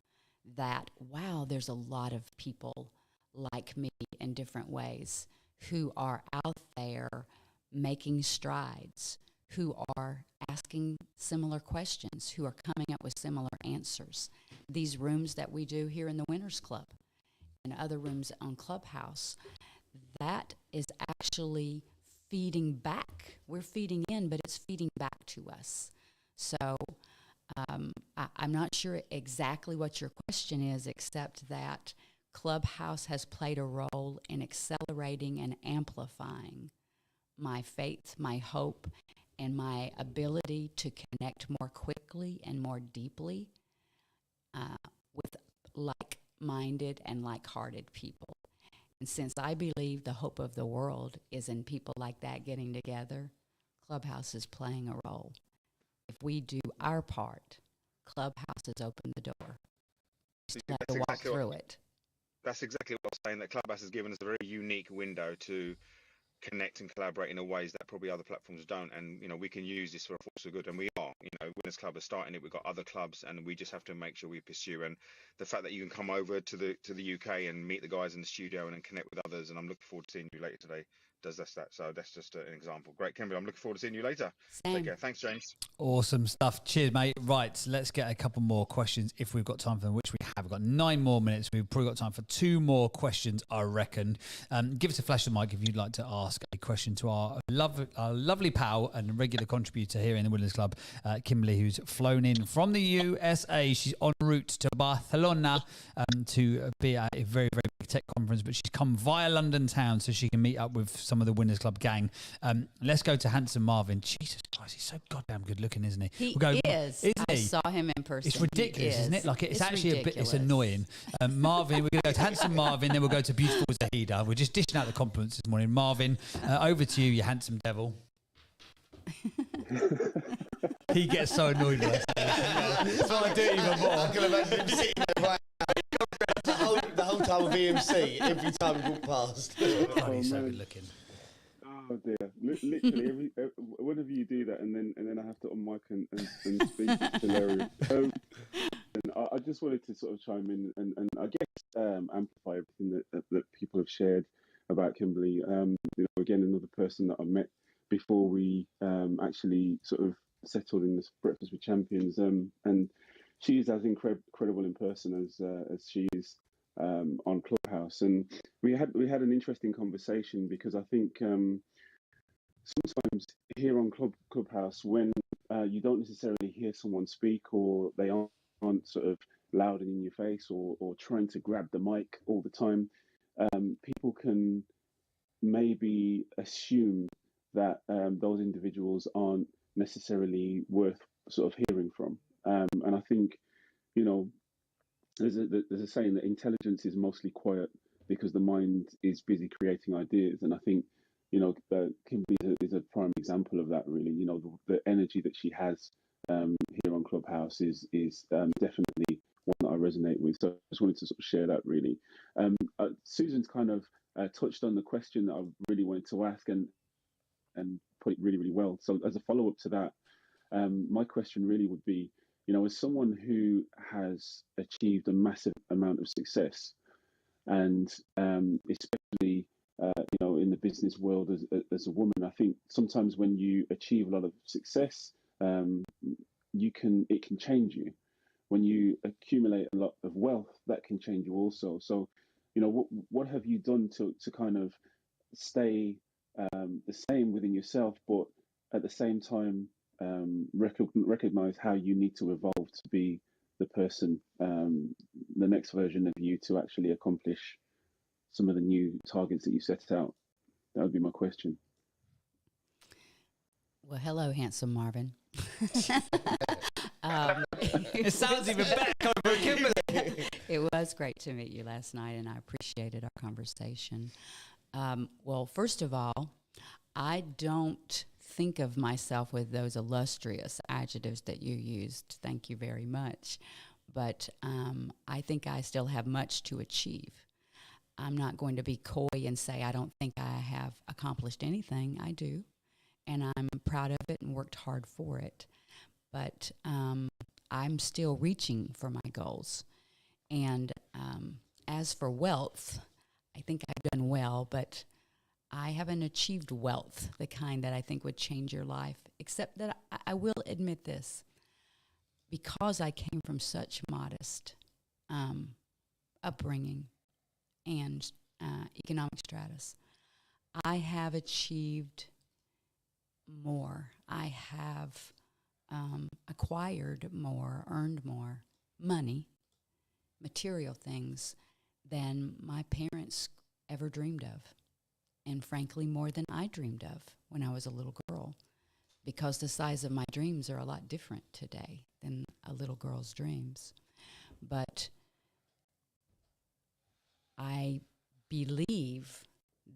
that, wow, there's a lot of people like me in different ways who are out there making strides, who are asking similar questions, who are coming up with similar answers. These rooms that we do here in the Winners Club and other rooms on Clubhouse, that is actually feeding back. We're feeding in, but it's feeding back to us. So I'm not sure exactly what your question is, except that Clubhouse has played a role in accelerating and amplifying my faith, my hope, and my ability to connect more quickly and more deeply with like-minded and like-hearted people. And since I believe the hope of the world is in people like that getting together, Clubhouse is playing a role. If we do our part, Clubhouse has opened the door. We still have to walk through it. That's exactly what I'm saying, that Clubhouse has given us a very unique window to connect and collaborate in ways that probably other platforms don't. And, we can use this for a force of good, and we are. Winners Club is starting it. We've got other clubs, and we just have to make sure we pursue. And the fact that you can come over to the UK and meet the guys in the studio and connect with others, and I'm looking forward to seeing you later today, does that. So that's just an example. Great, Kimberly. I'm looking forward to seeing you later. Same. Take care. Thanks, James. Awesome stuff. Cheers, mate. Right, let's get a couple more questions if we've got time for them, which we have. We've got 9 more minutes. We've probably got time for 2 more questions, I reckon. Give us a flash of the mic if you'd like to ask a question to our lovely pal and regular contributor here in the Winners Club, Kimberly, who's flown in from the USA. She's en route to Barcelona to be at a very, very big tech conference, but she's come via London town so she can meet up with some of the Winners Club gang. Let's go to Handsome Marvin. Jesus Christ, he's so goddamn good looking, isn't he? He is. Isn't I he? saw him in person. It's ridiculous, He isn't is. it? Like it's actually ridiculous. a bit. It's annoying. Marvin, we're going to go to Handsome Marvin, then we'll go to Beautiful Zahida. We're just dishing out the compliments this morning. Marvin, over to you, you handsome devil. He gets so annoyed with us. So I do it even more. I can imagine him sitting there right now. The whole time of EMC, every time we walk past. God, he's so good looking. Oh dear! Literally, whenever you do that, and then I have to on mic and speak. It's hilarious. And I just wanted to sort of chime in and I guess amplify everything that people have shared about Kimberly. Again, another person that I met before we actually sort of settled in this Breakfast with Champions, and she's as incredible in person as she is on Clubhouse. And we had an interesting conversation because I think sometimes here on Clubhouse, when you don't necessarily hear someone speak, or they aren't sort of loud and in your face, or trying to grab the mic all the time, people can maybe assume that those individuals aren't necessarily worth sort of hearing from. And I think, there's a saying that intelligence is mostly quiet because the mind is busy creating ideas. And I think, Kimberly is a prime example of that, really. The energy that she has here on Clubhouse is definitely one that I resonate with. So I just wanted to sort of share that, really. Susan's kind of touched on the question that I really wanted to ask and put it really, really well. So as a follow-up to that, my question really would be, as someone who has achieved a massive amount of success, and especially in the business world as a woman, I think sometimes when you achieve a lot of success, it can change you. When you accumulate a lot of wealth, that can change you also. So, what have you done to kind of stay the same within yourself, but at the same time recognize how you need to evolve to be the person the next version of you to actually accomplish some of the new targets that you set out? That would be my question. Well, hello, handsome Marvin. It sounds even better coming from Kimberly. It was great to meet you last night, and I appreciated our conversation. Well, first of all, I don't think of myself with those illustrious adjectives that you used. Thank you very much. But I think I still have much to achieve. I'm not going to be coy and say I don't think I have accomplished anything. I do, and I'm proud of it and worked hard for it. But I'm still reaching for my goals. And as for wealth, I think I've done well, but I haven't achieved wealth, the kind that I think would change your life, except that I will admit this. Because I came from such modest upbringing and economic status, I have achieved more. I have acquired more, earned more money, material things than my parents ever dreamed of. And frankly, more than I dreamed of when I was a little girl, because the size of my dreams are a lot different today than a little girl's dreams. But I believe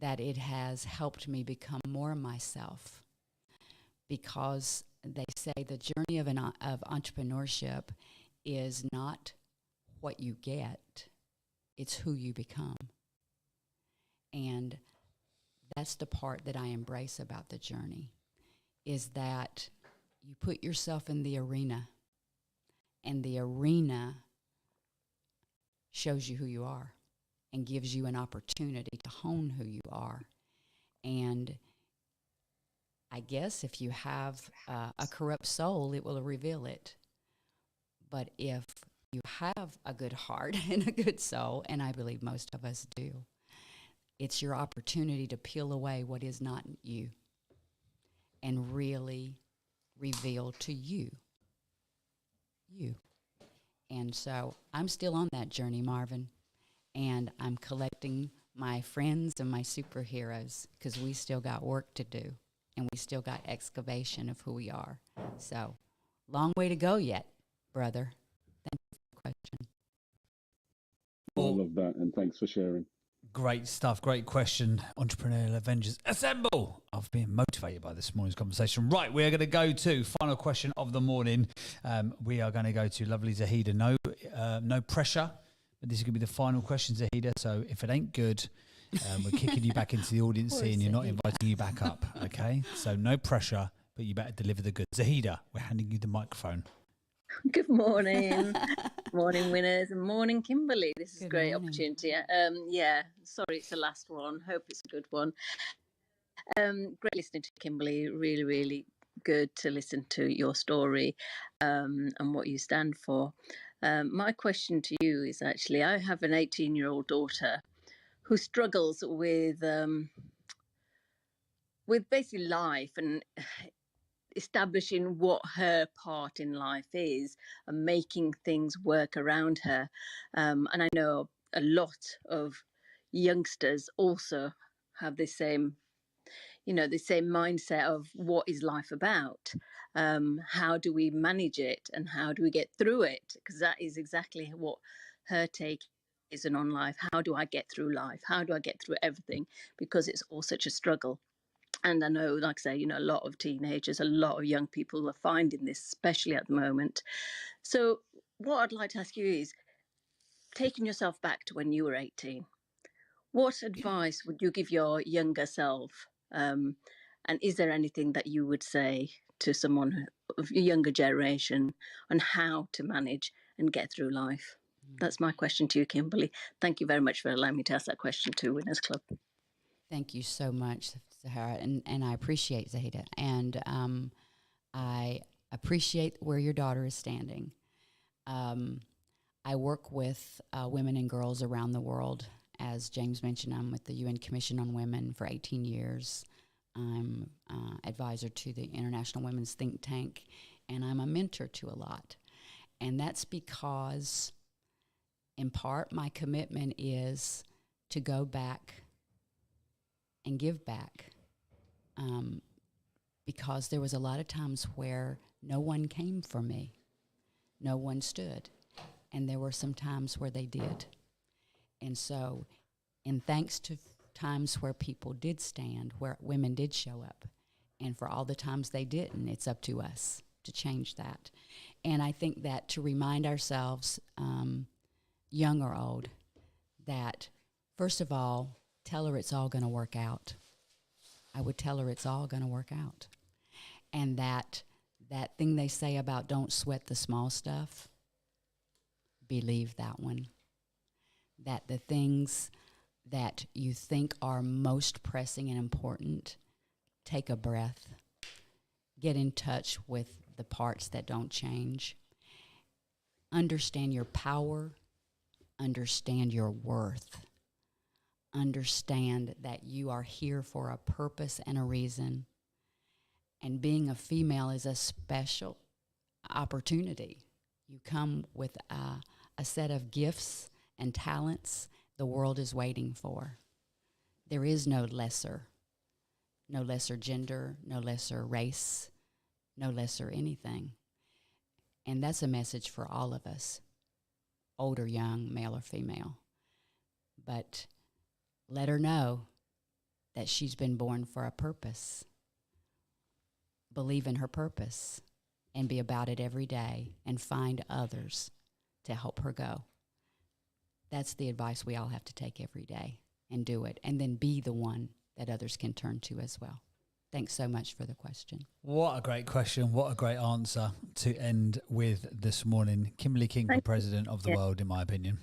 that it has helped me become more myself, because they say the journey of entrepreneurship is not what you get, it's who you become. And that's the part that I embrace about the journey, is that you put yourself in the arena, and the arena shows you who you are and gives you an opportunity to hone who you are. And I guess if you have a corrupt soul, it will reveal it. But if you have a good heart and a good soul, and I believe most of us do, it's your opportunity to peel away what is not you and really reveal to you. And so I'm still on that journey, Marvin, and I'm collecting my friends and my superheroes, because we still got work to do, and we still got excavation of who we are. So long way to go yet, brother. Thank you for the question. I love that, and thanks for sharing. Great stuff. Great question. Entrepreneurial Avengers Assemble. I've been motivated by this morning's conversation. Right, we are going to go to final question of the morning. We are going to go to lovely Zahida. No pressure, but this is going to be the final question, Zahida. So if it ain't good, we're kicking you back into the audience here, and you're not inviting you back up. Okay? So no pressure, but you better deliver the goods. Zahida, we're handing you the microphone. Good morning. Morning, winners, and morning, Kimberly. This is a great opportunity. Sorry it's the last one. Hope it's a good one. Great listening to Kimberly. Really, really good to listen to your story and what you stand for. My question to you is, actually, I have an 18-year-old daughter who struggles with basically life and establishing what her part in life is and making things work around her. And I know a lot of youngsters also have the same mindset of what is life about? How do we manage it and how do we get through it? Because that is exactly what her take is on life. How do I get through life? How do I get through everything? Because it's all such a struggle. And I know, like I say, a lot of teenagers, a lot of young people are finding this, especially at the moment. So what I'd like to ask you is, taking yourself back to when you were 18, what advice would you give your younger self? And is there anything that you would say to someone of your younger generation on how to manage and get through life? That's my question to you, Kimberly. Thank you very much for allowing me to ask that question to Winners Club. Thank you so much, Zahara, and I appreciate Zahida, and I appreciate where your daughter is standing. I work with women and girls around the world. As James mentioned, I'm with the UN Commission on Women for 18 years. I'm advisor to the International Women's Think Tank, and I'm a mentor to a lot. And that's because in part, my commitment is to go back and give back, because there was a lot of times where no one came for me, no one stood, and there were some times where they did. And so, and thanks to times where people did stand, where women did show up, and for all the times they didn't, it's up to us to change that. And I think that to remind ourselves, young or old, that first of all, tell her it's all going to work out. I would tell her it's all going to work out. And that thing they say about don't sweat the small stuff, believe that one. That the things that you think are most pressing and important, take a breath. Get in touch with the parts that don't change. Understand your power. Understand your worth. Understand that you are here for a purpose and a reason. And being a female is a special opportunity. You come with a set of gifts and talents the world is waiting for. There is no lesser gender, no lesser race, no lesser anything. And that's a message for all of us, old or young, male or female. But let her know that she's been born for a purpose. Believe in her purpose and be about it every day and find others to help her go. That's the advice we all have to take every day and do it, and then be the one that others can turn to as well. Thanks so much for the question. What a great question. What a great answer to end with this morning. Kimberly King, the president of the world, in my opinion.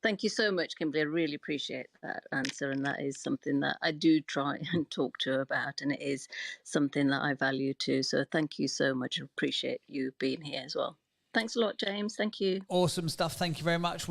Thank you so much, Kimberly. I really appreciate that answer. And that is something that I do try and talk to her about. And it is something that I value too. So thank you so much. I appreciate you being here as well. Thanks a lot, James. Thank you. Awesome stuff. Thank you very much. Well,